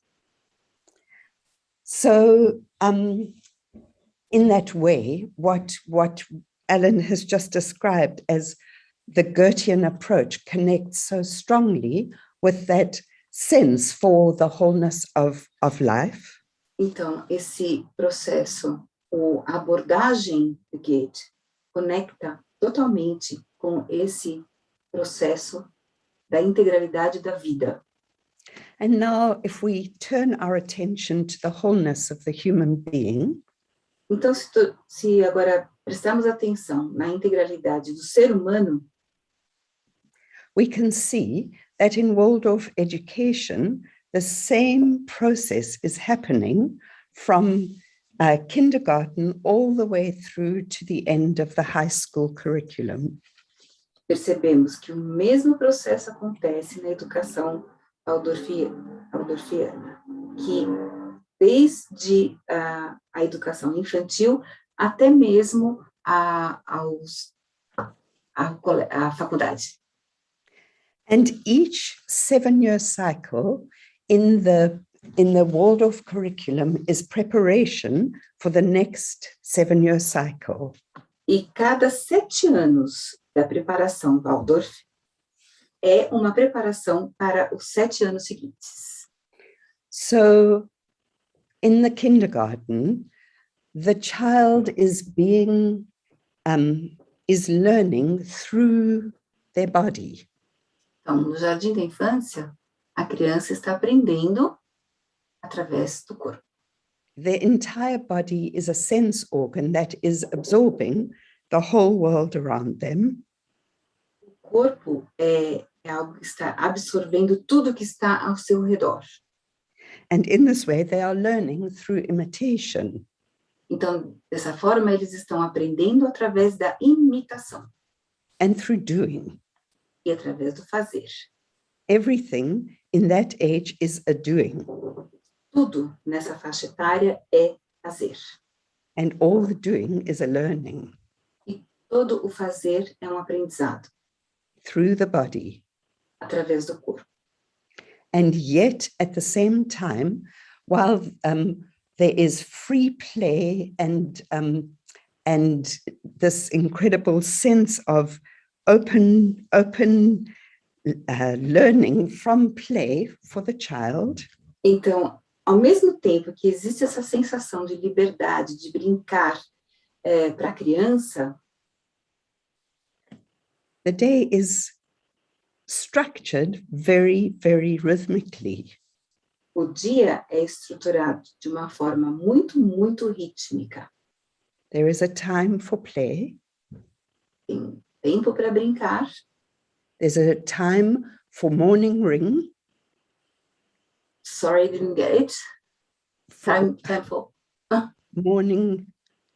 So, in that way, what Alan has just described as the Goethean approach connects so strongly with that sense for the wholeness of life. Então, esse processo, a abordagem de Goethe, conecta totalmente com esse processo da integralidade da vida. And now, if we turn our attention to the wholeness of the human being, então, se agora prestarmos atenção na integralidade do ser humano, we can see that in Waldorf education, the same process is happening from kindergarten all the way through to the end of the high school curriculum. percebemos que o mesmo processo acontece na educação waldorfiana, que desde a educação infantil até mesmo a faculdade. And each 7-year cycle in the Waldorf curriculum is preparation for the next 7-year cycle. E cada 7 anos da preparação Waldorf é uma preparação para os 7 anos seguintes. So in the kindergarten, the child is learning through their body. Então, no jardim da infância, a criança está aprendendo através do corpo. Their entire body is a sense organ that is absorbing the whole world around them. O corpo é algo que está absorvendo tudo que está ao seu redor. And in this way, they are learning through imitation. Então, dessa forma, eles estão aprendendo através da imitação. And through doing. E através do fazer. Everything in that age is a doing. Tudo nessa faixa etária é fazer. And all the doing is a learning. E todo o fazer é um aprendizado. Through the body. Através do corpo. And yet, at the same time, while there is free play and this incredible sense of open learning from play for the child. Então, ao mesmo tempo que existe essa sensação de liberdade, de brincar para a criança, the day is structured very, very rhythmically. O dia é estruturado de uma forma muito, muito rítmica. There is a time for play. Tem tempo para brincar. There's a time for morning ring. Sorry, I didn't get it. Time for morning.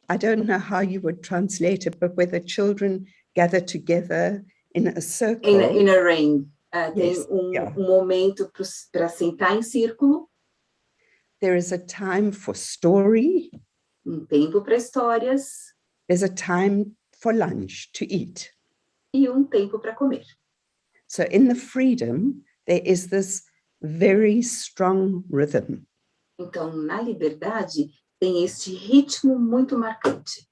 I don't know how you would translate it, but where the children gather together in a circle. In a ring. Yes, tem momento para sentar em círculo. There is a time for story. Tempo para histórias. There's a time for lunch to eat. E tempo para comer. So in the freedom, there is this very strong rhythm. Então, na liberdade, tem este ritmo muito marcante.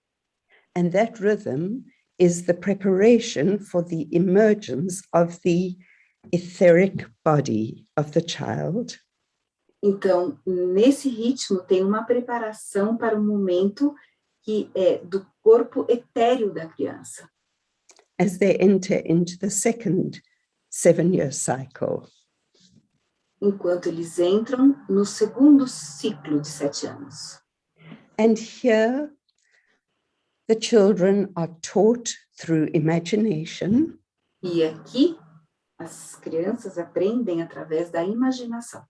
And that rhythm is the preparation for the emergence of the etheric body of the child. Então, nesse ritmo tem uma preparação para o momento que é do corpo etéreo da criança. As they enter into the second 7-year cycle. Enquanto eles entram no segundo ciclo de 7 anos. And here, the children are taught through imagination. E aqui, as crianças aprendem através da imaginação.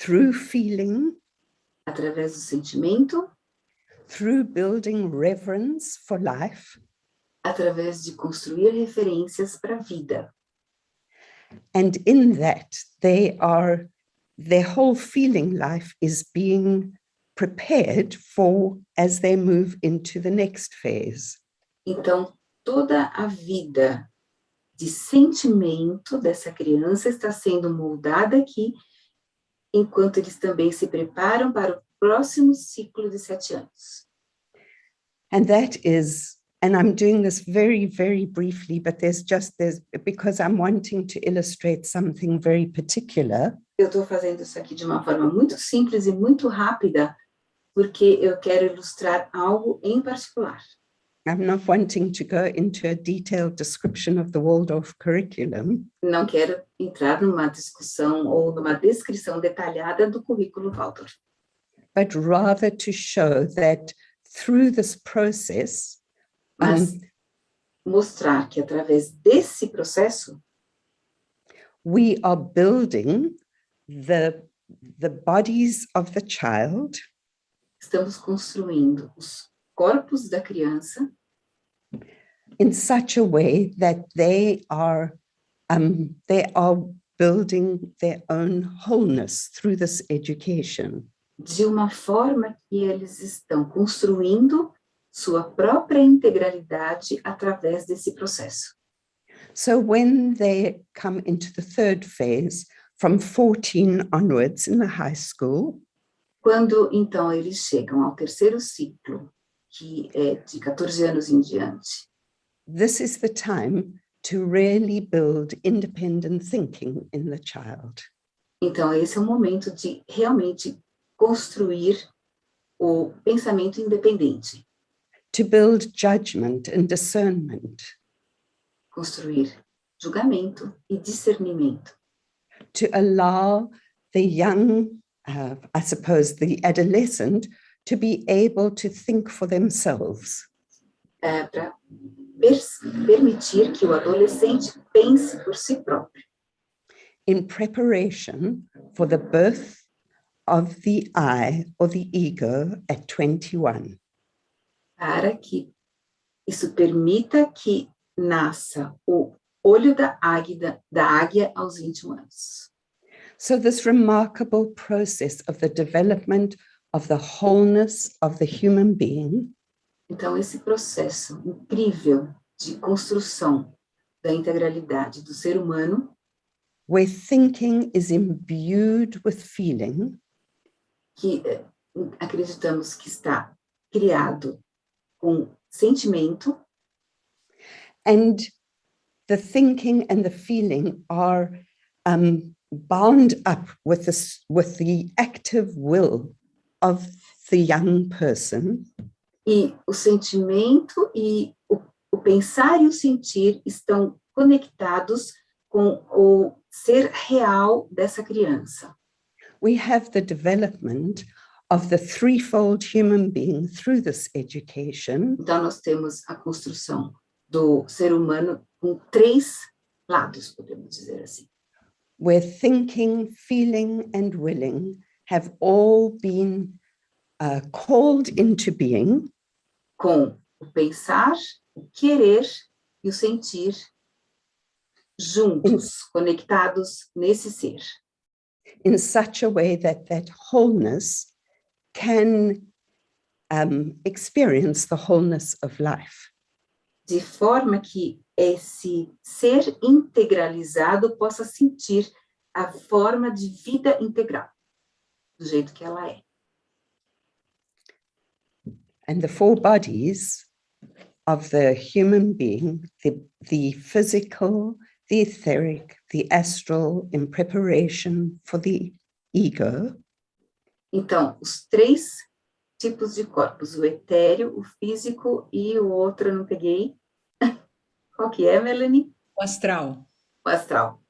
Through feeling. Através do sentimento. Through building reverence for life. Através de construir referências para a vida. And in that, their whole feeling life is being prepared for as they move into the next phase. Então, toda a vida de sentimento dessa criança está sendo moldada aqui, enquanto eles também se preparam para o próximo ciclo de 7 anos. And that is, and I'm doing this very, very briefly, but there's because I'm wanting to illustrate something very particular. Eu estou fazendo isso aqui de uma forma muito simples e muito rápida, porque eu quero ilustrar algo em particular. I'm not wanting to go into a detailed description of the Waldorf curriculum. Não quero entrar numa discussão ou numa descrição detalhada do currículo Waldorf. But rather to show that through this process, mas mostrar que através desse processo we are building the bodies of the child. Estamos construindo os corpos da criança in such a way that they are building their own wholeness through this education. De uma forma que eles estão construindo sua própria integralidade através desse processo. So when they come into the third phase, from 14 onwards in the high school, Quando, então, eles chegam ao terceiro ciclo, que é de 14 anos em diante, this is the time to really build independent thinking in the child. então esse é o momento de realmente construir o pensamento independente, To build judgment and discernment, construir julgamento e discernimento, to allow the young, I suppose the adolescent, to be able to think for themselves. para permitir que o adolescente pense por si próprio, In preparation for the birth of the I or the ego at 21. para que isso permita que nasça o olho da águia aos 21 anos. So this remarkable process of the development of the wholeness of the human being Então, esse processo incrível de construção da integralidade do ser humano, where thinking is imbued with feeling, que acreditamos que está criado com sentimento, and the thinking and the feeling are bound up with the active will of the young person, e o sentimento e o pensar e o sentir estão conectados com o ser real dessa criança. we have the development of the threefold human being through this education, Então, nós temos a construção do ser humano com 3 lados, podemos dizer assim. where thinking, feeling, and willing have all been called into being, Com o pensar, o querer e o sentir juntos, conectados nesse ser. in such a way that that wholeness can experience the wholeness of life. De forma que esse ser integralizado possa sentir a forma de vida integral, do jeito que ela é. And the 4 bodies of the human being, the physical, the etheric, the astral, in preparation for the ego, Então, os 3 tipos de corpos, o etéreo, o físico e o outro eu não peguei. Qual que é, Melanie? O astral. O astral.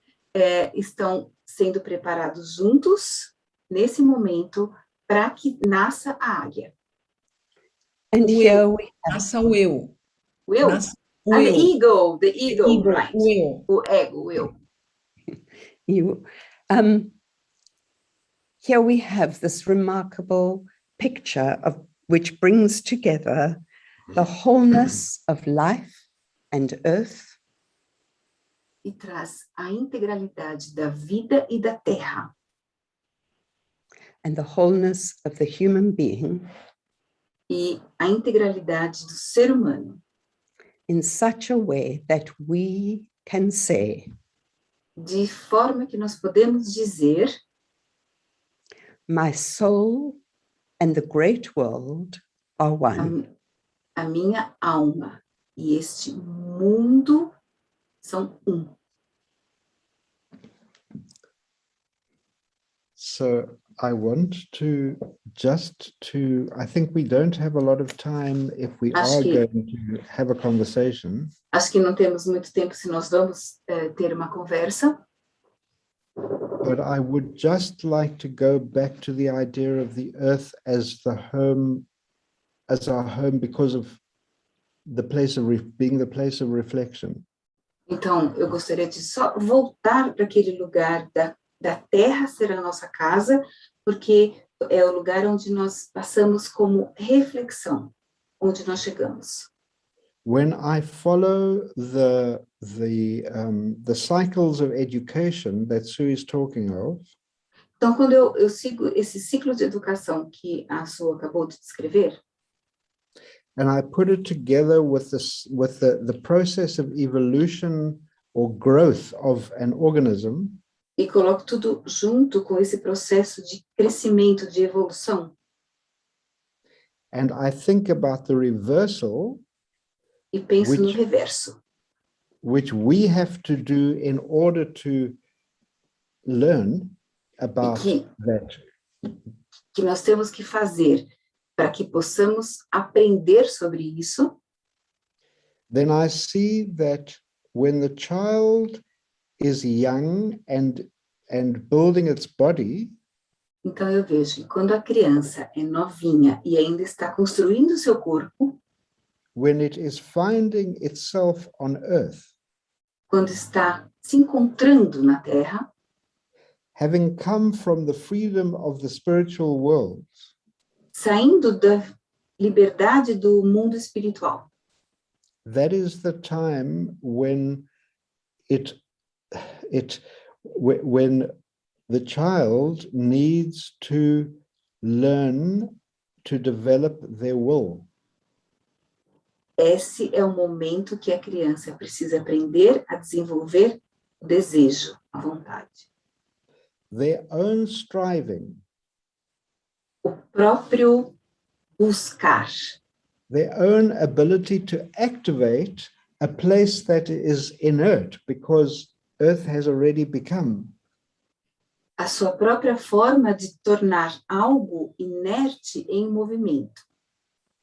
Estão sendo preparados juntos, nesse momento, para que nasça a águia. and O here eu. we have Nasça o eu. O eu? Nasça o The eu. ego, right. O eu. O ego, o eu. you. Here we have this remarkable picture of which brings together the wholeness of life and earth, E traz a integralidade da vida e da terra. and the wholeness of the human being E a integralidade do ser humano. in such a way that we can say, De forma que nós podemos dizer, my soul and the great world are one. a minha alma e este mundo são um. So I want I think we don't have a lot of time if we are going to have a conversation. Acho que não temos muito tempo se nós vamos ter uma conversa. But I would just like to go back to the idea of the earth as the home, as our home, because of the place of being the place of reflection. Então, eu gostaria de só voltar para aquele lugar da terra ser a nossa casa, porque é o lugar onde nós passamos como reflexão, onde nós chegamos. when I follow the cycles of education that Sue is talking of, Então, quando eu sigo esse ciclo de educação que a Su acabou de descrever, and I put it together with the process of evolution or growth of an organism, e coloco tudo junto com esse processo de crescimento, de evolução, and I think about the reversal, e penso no reverso, which we have to do in order to learn about that. que nós temos que fazer para que possamos aprender sobre isso, Then I see that when the child is young and building its body, então eu vejo que quando a criança é novinha e ainda está construindo o seu corpo, when it is finding itself on earth, quando está se encontrando na Terra, having come from the freedom of the spiritual world, saindo da liberdade do mundo espiritual, that is the time when when the child needs to learn to develop their will. esse é o momento que a criança precisa aprender a desenvolver o desejo, a vontade. Their own striving, O próprio buscar, their own ability to activate a place that is inert because earth has already become. a sua própria forma de tornar algo inerte em movimento.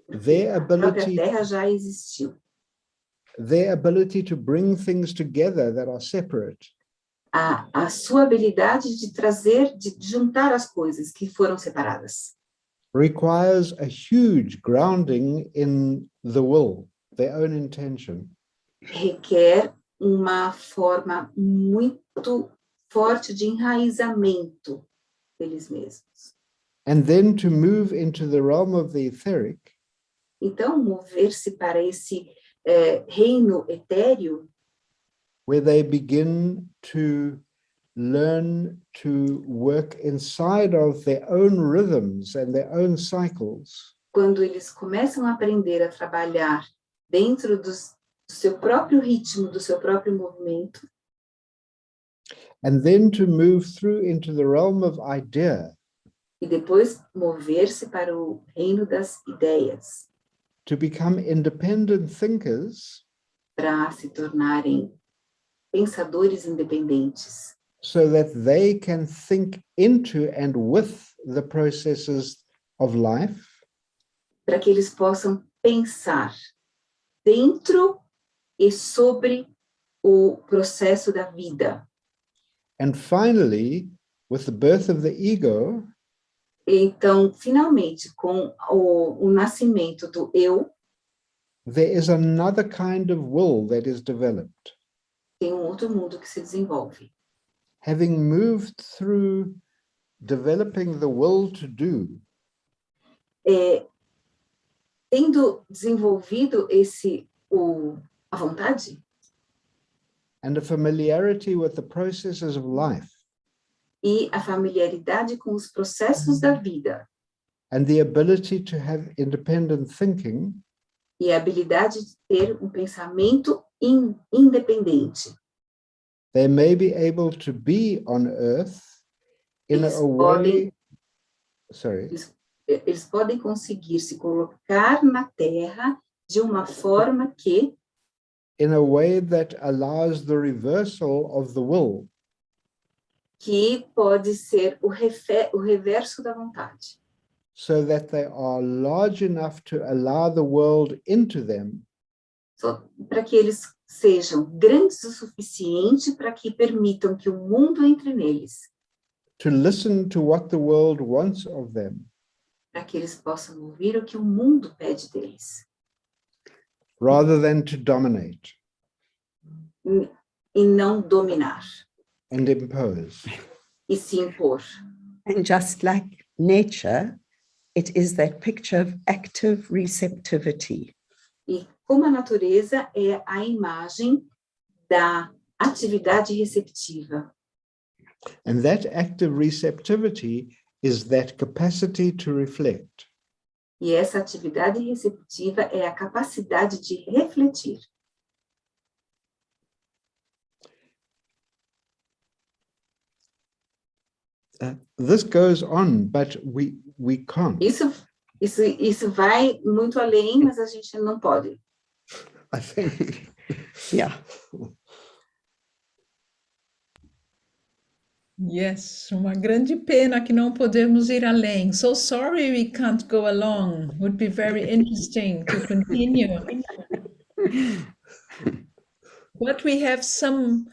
Their A própria ability, Terra já existiu. their ability to bring things together that are separate, A sua habilidade de trazer, de juntar as coisas que foram separadas, requires a huge grounding in the will, their own intention. requer uma forma muito forte de enraizamento deles mesmos. And then to move into the realm of the etheric, Então, mover-se para esse reino etéreo, where they begin to learn to work inside of their own rhythms and their own cycles, quando eles começam a aprender a trabalhar dentro do seu próprio ritmo, do seu próprio movimento, and then to move through into the realm of idea, e depois mover-se para o reino das ideias, to become independent thinkers, para se tornarem pensadores independentes, so that they can think into and with the processes of life, para que eles possam pensar dentro e sobre o processo da vida. and finally, with the birth of the ego, Então, finalmente, com o nascimento do eu, there is another kind of will that is developed. tem outro mundo que se desenvolve. Having moved through developing the will to do, Tendo desenvolvido a vontade and a familiarity with the processes of life, e a familiaridade com os processos da vida and the ability to have independent thinking, e a habilidade de ter um pensamento independente, they may be able to be on earth in Eles a way, sorry, eles podem conseguir se colocar na Terra de uma forma que in a way that allows the reversal of the will, pode ser o reverso da vontade, so that they are large enough to allow the world into them, para que eles sejam grandes o suficiente para que permitam que o mundo entre neles, to listen to what the world wants of them, para que eles possam ouvir o que o mundo pede deles, rather than to dominate e não dominar, and impose. e se impor. And just like nature, it is that picture of active receptivity. E como a natureza é a imagem da atividade receptiva. And that active receptivity is that capacity to reflect. E essa atividade receptiva é a capacidade de refletir. This goes on, but we can't. Isso vai muito além, mas a gente não pode. I think. Yeah. Yes, uma grande pena que não podemos ir além. So sorry we can't go along. Would be very interesting to continue. But we have some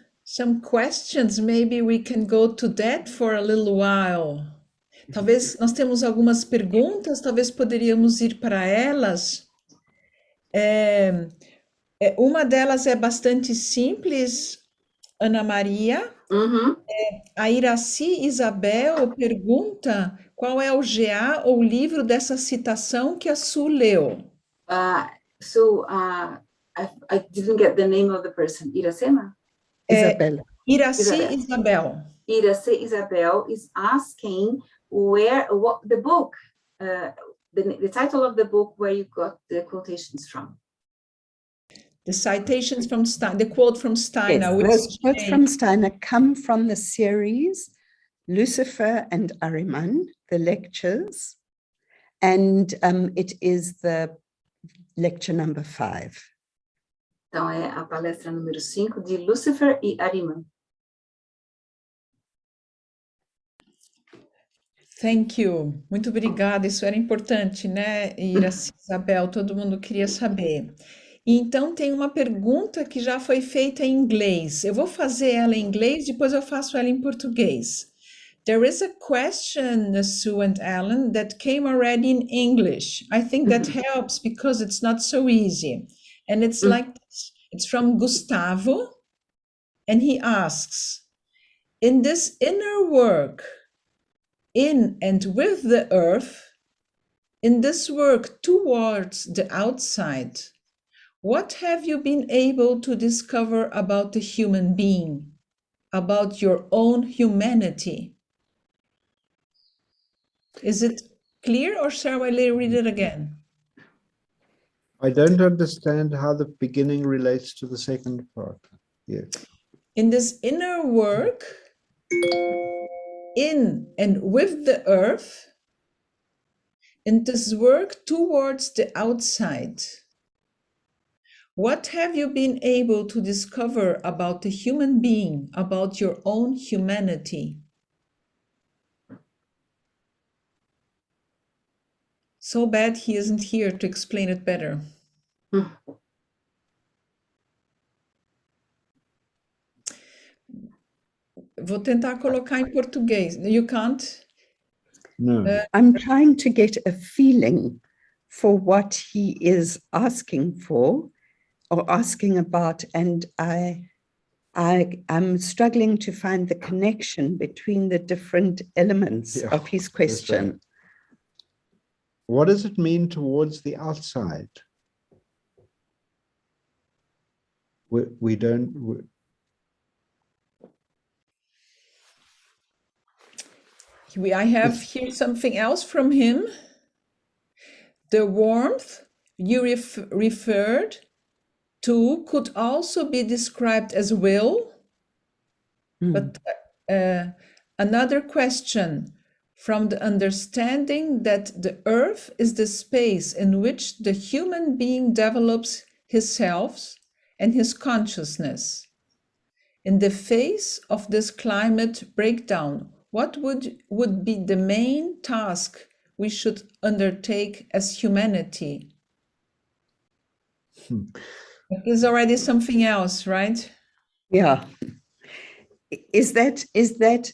questions. Maybe we can go to that for a little while. Talvez nós temos algumas perguntas, talvez poderíamos ir para elas. Uma delas é bastante simples, Ana Maria. Uhum. A Iraci Isabel pergunta qual é o GA ou livro dessa citação que a Su leu. I didn't get the name of the person. Iracema? Isabella. Iraci Isabel. Iraci Isabel is asking what the book, the title of the book, where you got the quotations from. The citations from Steiner, the quote from Steiner. Yes, those quotes from Steiner come from the series Lucifer and Ahriman, the lectures, and it is the lecture number 5. Então, é a palestra número 5 de Lucifer e Ahriman. Thank you. Muito obrigada. Isso era importante, né, Iraci Isabel? Todo mundo queria saber. Então, tem uma pergunta que já foi feita em inglês. Eu vou fazer ela em inglês, depois eu faço ela em português. There is a question, Sue and Alan, that came already in English. I think that helps because it's not so easy. And it's like this. It's from Gustavo, and he asks, in this inner work, in and with the earth, in this work towards the outside, what have you been able to discover about the human being, about your own humanity? Is it clear, or shall I read it again? I don't understand how the beginning relates to the second part. Yes. In this inner work, in and with the earth, in this work towards the outside, what have you been able to discover about the human being, about your own humanity? So bad he isn't here to explain it better. Vou tentar colocar em português. You can't? No. I'm trying to get a feeling for what he is asking for or asking about, and I'm struggling to find the connection between the different elements of his question. What does it mean towards the outside? We don't. I have here something else from him. The warmth you referred to could also be described as will. But another question, from the understanding that the earth is the space in which the human being develops his self and his consciousness. In the face of this climate breakdown, what would be the main task we should undertake as humanity? There's already something else, right? Yeah. Is that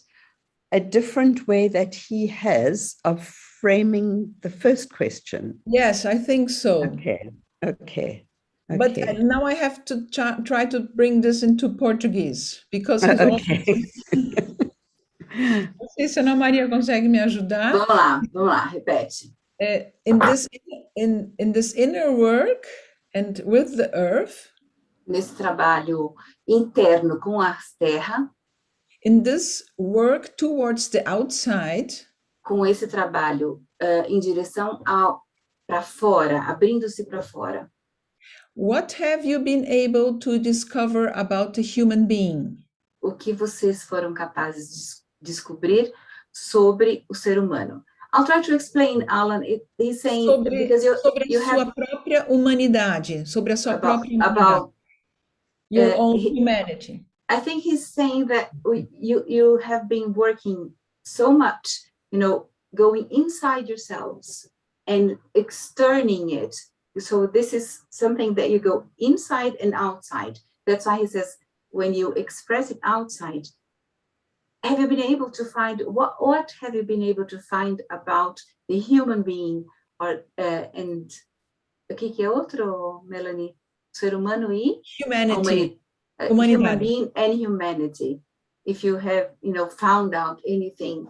a different way that he has of framing the first question? Yes, I think so. Okay. But now I have to try to bring this into Portuguese, because he's okay. Não sei se a Ana Maria consegue me ajudar. Vamos lá, repete. In this inner work and with the earth, nesse trabalho interno com a terra, in this work towards the outside, com esse trabalho em direção para fora, abrindo-se para fora. what have you been able to discover about the human being? O que vocês foram capazes de descobrir sobre o ser humano? I'll try to explain, Alan. He's saying because Sobre you a sua have própria humanidade, sobre a sua própria humanidade, about your own humanity. I think he's saying that you have been working so much, going inside yourselves and externing it. So this is something that you go inside and outside. That's why he says, when you express it outside, have you been able to find, what have you been able to find about the human being? And o que é outro, Melanie? Ser humano e? Humanity. Human being and humanity. If you have, found out anything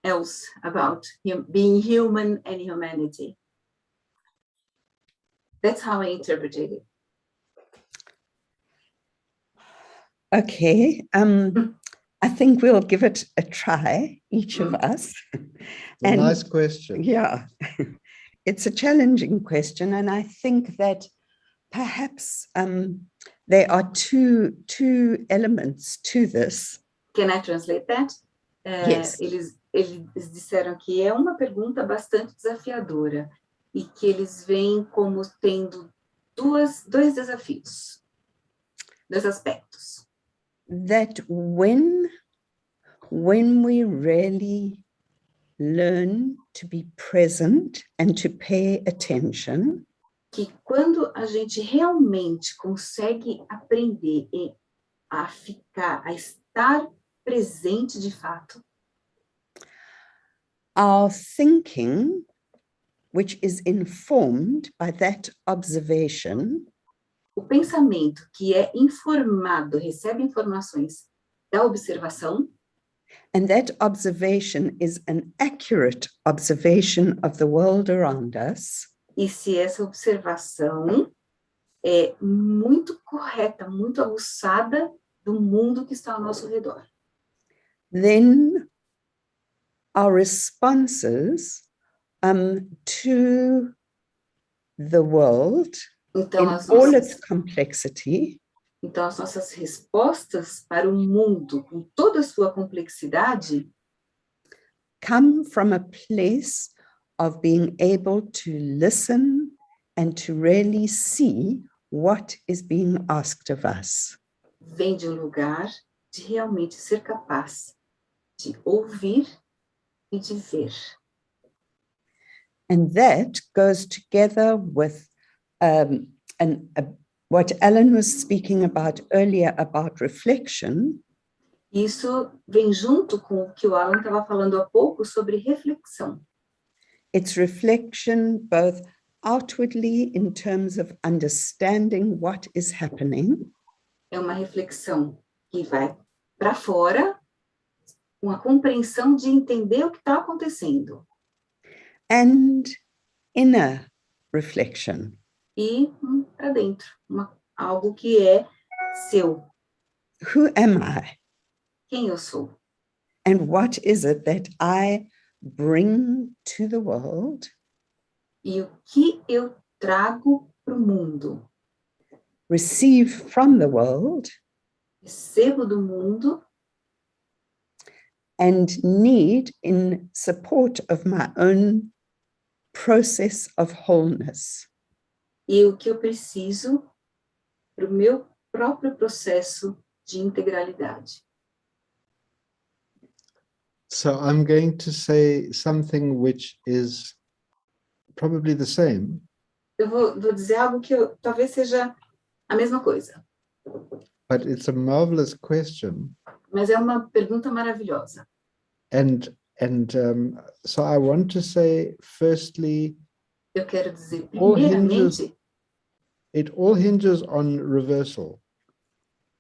else about being human and humanity. That's how I interpreted it. Okay. I think we'll give it a try, each of us. A nice question. Yeah, it's a challenging question. And I think that perhaps there are two elements to this. Can I translate that? Yes. Eles disseram que é uma pergunta bastante desafiadora e que eles veem como tendo dois desafios, dois aspectos. That when we really learn to be present and to pay attention, que quando a gente realmente consegue aprender a estar presente de fato, our thinking, which is informed by that observation, o pensamento que é informado, recebe informações da observação, and that observation is an accurate observation of the world around us, e se essa observação é muito correta, muito aguçada do mundo que está ao nosso redor, then our responses to the world então, in all its complexity então as nossas respostas para o mundo com toda a sua complexidade come from a place of being able to listen and to really see what is being asked of us. Vem de lugar de realmente ser capaz de ouvir e de ver. And that goes together with what Alan was speaking about earlier about reflection. Isso vem junto com o que o Alan estava falando há pouco sobre reflexão. It's reflection both outwardly in terms of understanding what is happening. É uma reflexão que vai para fora, uma compreensão de entender o que está acontecendo. And inner reflection. E para dentro, algo que é seu. Who am I? Quem eu sou? And what is it that I bring to the world? E o que eu trago para o mundo? Receive from the world. Recebo do mundo. And need in support of my own process of wholeness. E o que eu preciso para o meu próprio processo de integralidade. So I'm going to say something which is probably the same. Eu vou dizer algo que talvez seja a mesma coisa. But it's a marvelous question. Mas é uma pergunta maravilhosa. And so I want to say, firstly, eu quero dizer, primeiramente, it all hinges on reversal.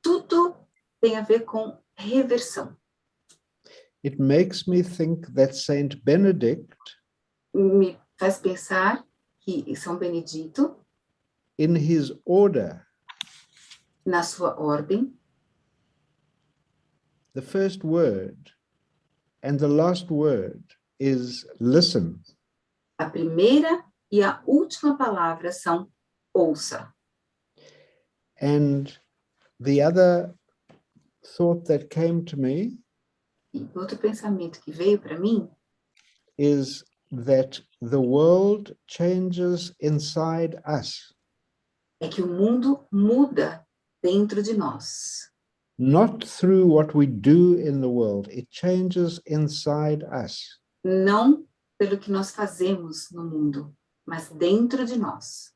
Tudo tem a ver com reversão. It makes me think that Saint Benedict me faz pensar que São Benedito in his order. Na sua ordem, The first word and the last word is listen. a primeira e a última palavra são ouça. And the other thought that came to me E outro pensamento que veio para mim is that the world changes inside us, é que o mundo muda dentro de nós. not through what we do in the world. It changes inside us. Não pelo que nós fazemos no mundo, mas dentro de nós.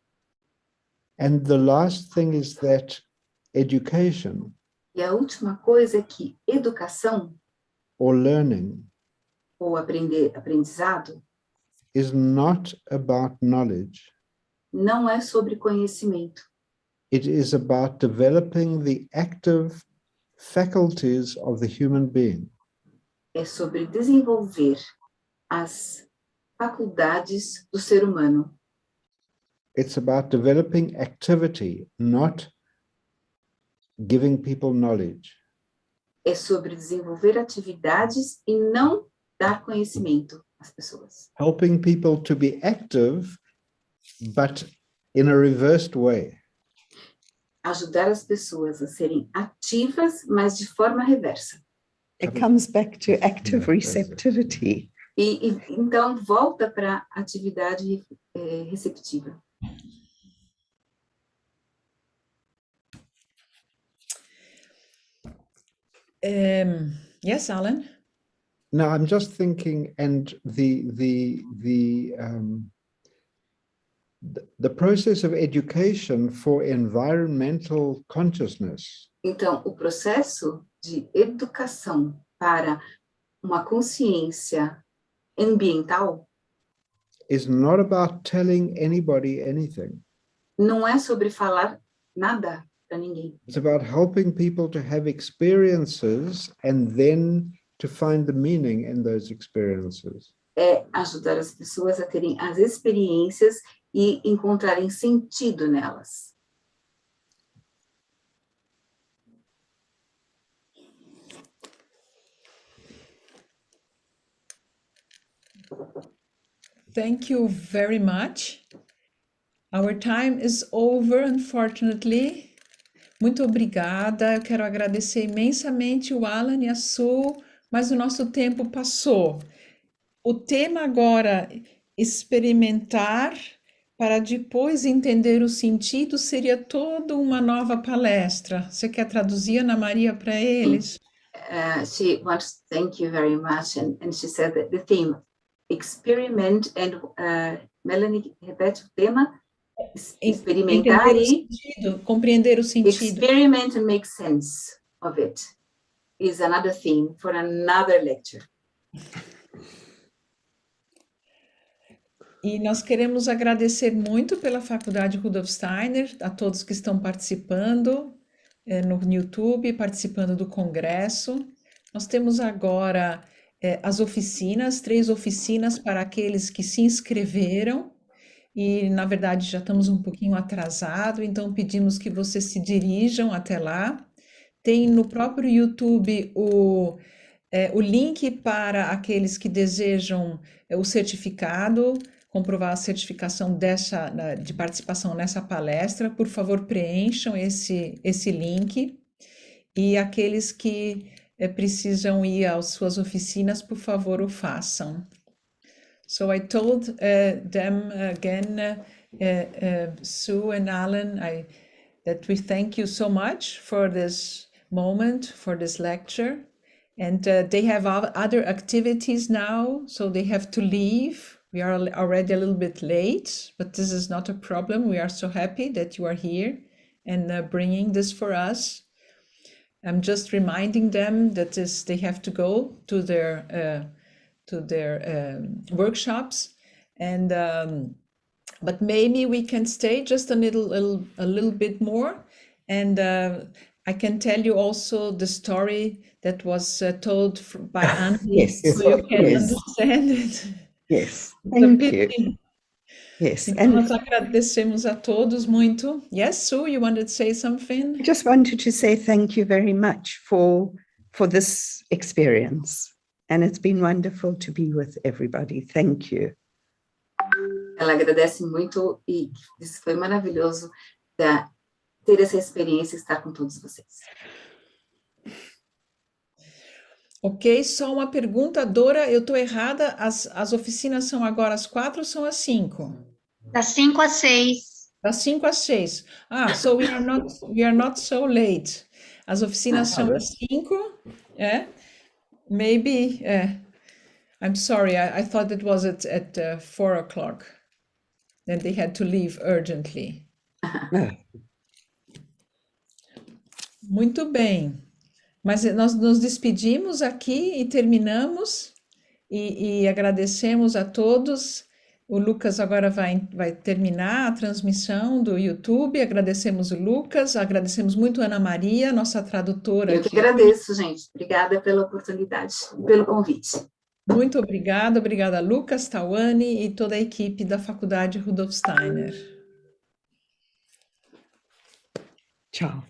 And the last thing is that education E a última coisa é que educação or learning ou aprendizado is not about knowledge. não é sobre conhecimento. It is about developing the active faculties of the human being. É sobre desenvolver as faculdades do ser humano. It's about developing activity, not giving people knowledge. É sobre desenvolver atividades e não dar conhecimento às pessoas. Helping people to be active, but in a reversed way. Ajudar as pessoas a serem ativas, mas de forma reversa. It comes back to active receptivity. E então volta para a atividade receptiva. Yes, Alan? Now I'm just thinking, and the process of education for environmental consciousness Então, o processo de educação para uma consciência ambiental is not about telling anybody anything. não é sobre falar nada para ninguém. It's about helping people to have experiences and then to find the meaning in those experiences. É ajudar as pessoas a terem as experiências e encontrarem sentido nelas. Thank you very much. Our time is over, unfortunately. Muito obrigada. Eu quero agradecer imensamente o Alan e a Sue, mas o nosso tempo passou. O tema agora, experimentar para depois entender o sentido, seria toda uma nova palestra. Você quer traduzir, Ana Maria, para eles? She wants to thank you very much, and she said that the theme, experiment, and Melanie, repete o tema, experimentar Entender o e sentido, compreender o sentido. experiment and make sense of it is another theme for another lecture. E nós queremos agradecer muito pela Faculdade Rudolf Steiner, a todos que estão participando no YouTube, participando do Congresso. Nós temos agora as oficinas, 3 oficinas para aqueles que se inscreveram, e na verdade já estamos um pouquinho atrasado, então pedimos que vocês se dirijam até lá. Tem no próprio YouTube o link para aqueles que desejam o certificado, comprovar a certificação de participação nessa palestra. Por favor, preencham esse link. E aqueles que precisam ir às suas oficinas, por favor, o façam. So I told them again, Sue and Alan, that we thank you so much for this moment, for this lecture. And they have other activities now, so they have to leave. We are already a little bit late, but this is not a problem. We are so happy that you are here and bringing this for us. I'm just reminding them that they have to go to their workshops, and but maybe we can stay just a little bit more, and I can tell you also the story that was told by Andy, Yes, so you can yes. understand it. Yes, It's a thank pity. you. Yes, Então, and nós agradecemos a todos muito. Yes, Sue, you wanted to say something? I just wanted to say thank you very much for this experience. And it's been wonderful to be with everybody. Thank you. Ela agradece muito e isso foi maravilhoso ter essa experiência e estar com todos vocês. Ok, só uma pergunta, Dora, eu estou errada, as oficinas são agora às 4 ou são às 5? Das 5 às 6. Das 5 às 6. So we are not so late. As oficinas são às 5, maybe, I'm sorry, I thought it was at 4 o'clock. Then they had to leave urgently. Muito bem. Mas nós nos despedimos aqui e terminamos e agradecemos a todos. O Lucas agora vai terminar a transmissão do YouTube. Agradecemos o Lucas, agradecemos muito a Ana Maria, nossa tradutora. Eu que agradeço, gente. Obrigada pela oportunidade, pelo convite. Muito obrigada, Lucas, Tawane e toda a equipe da Faculdade Rudolf Steiner. Ciao.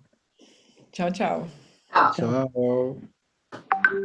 Tchau, tchau. Tchau. Ciao.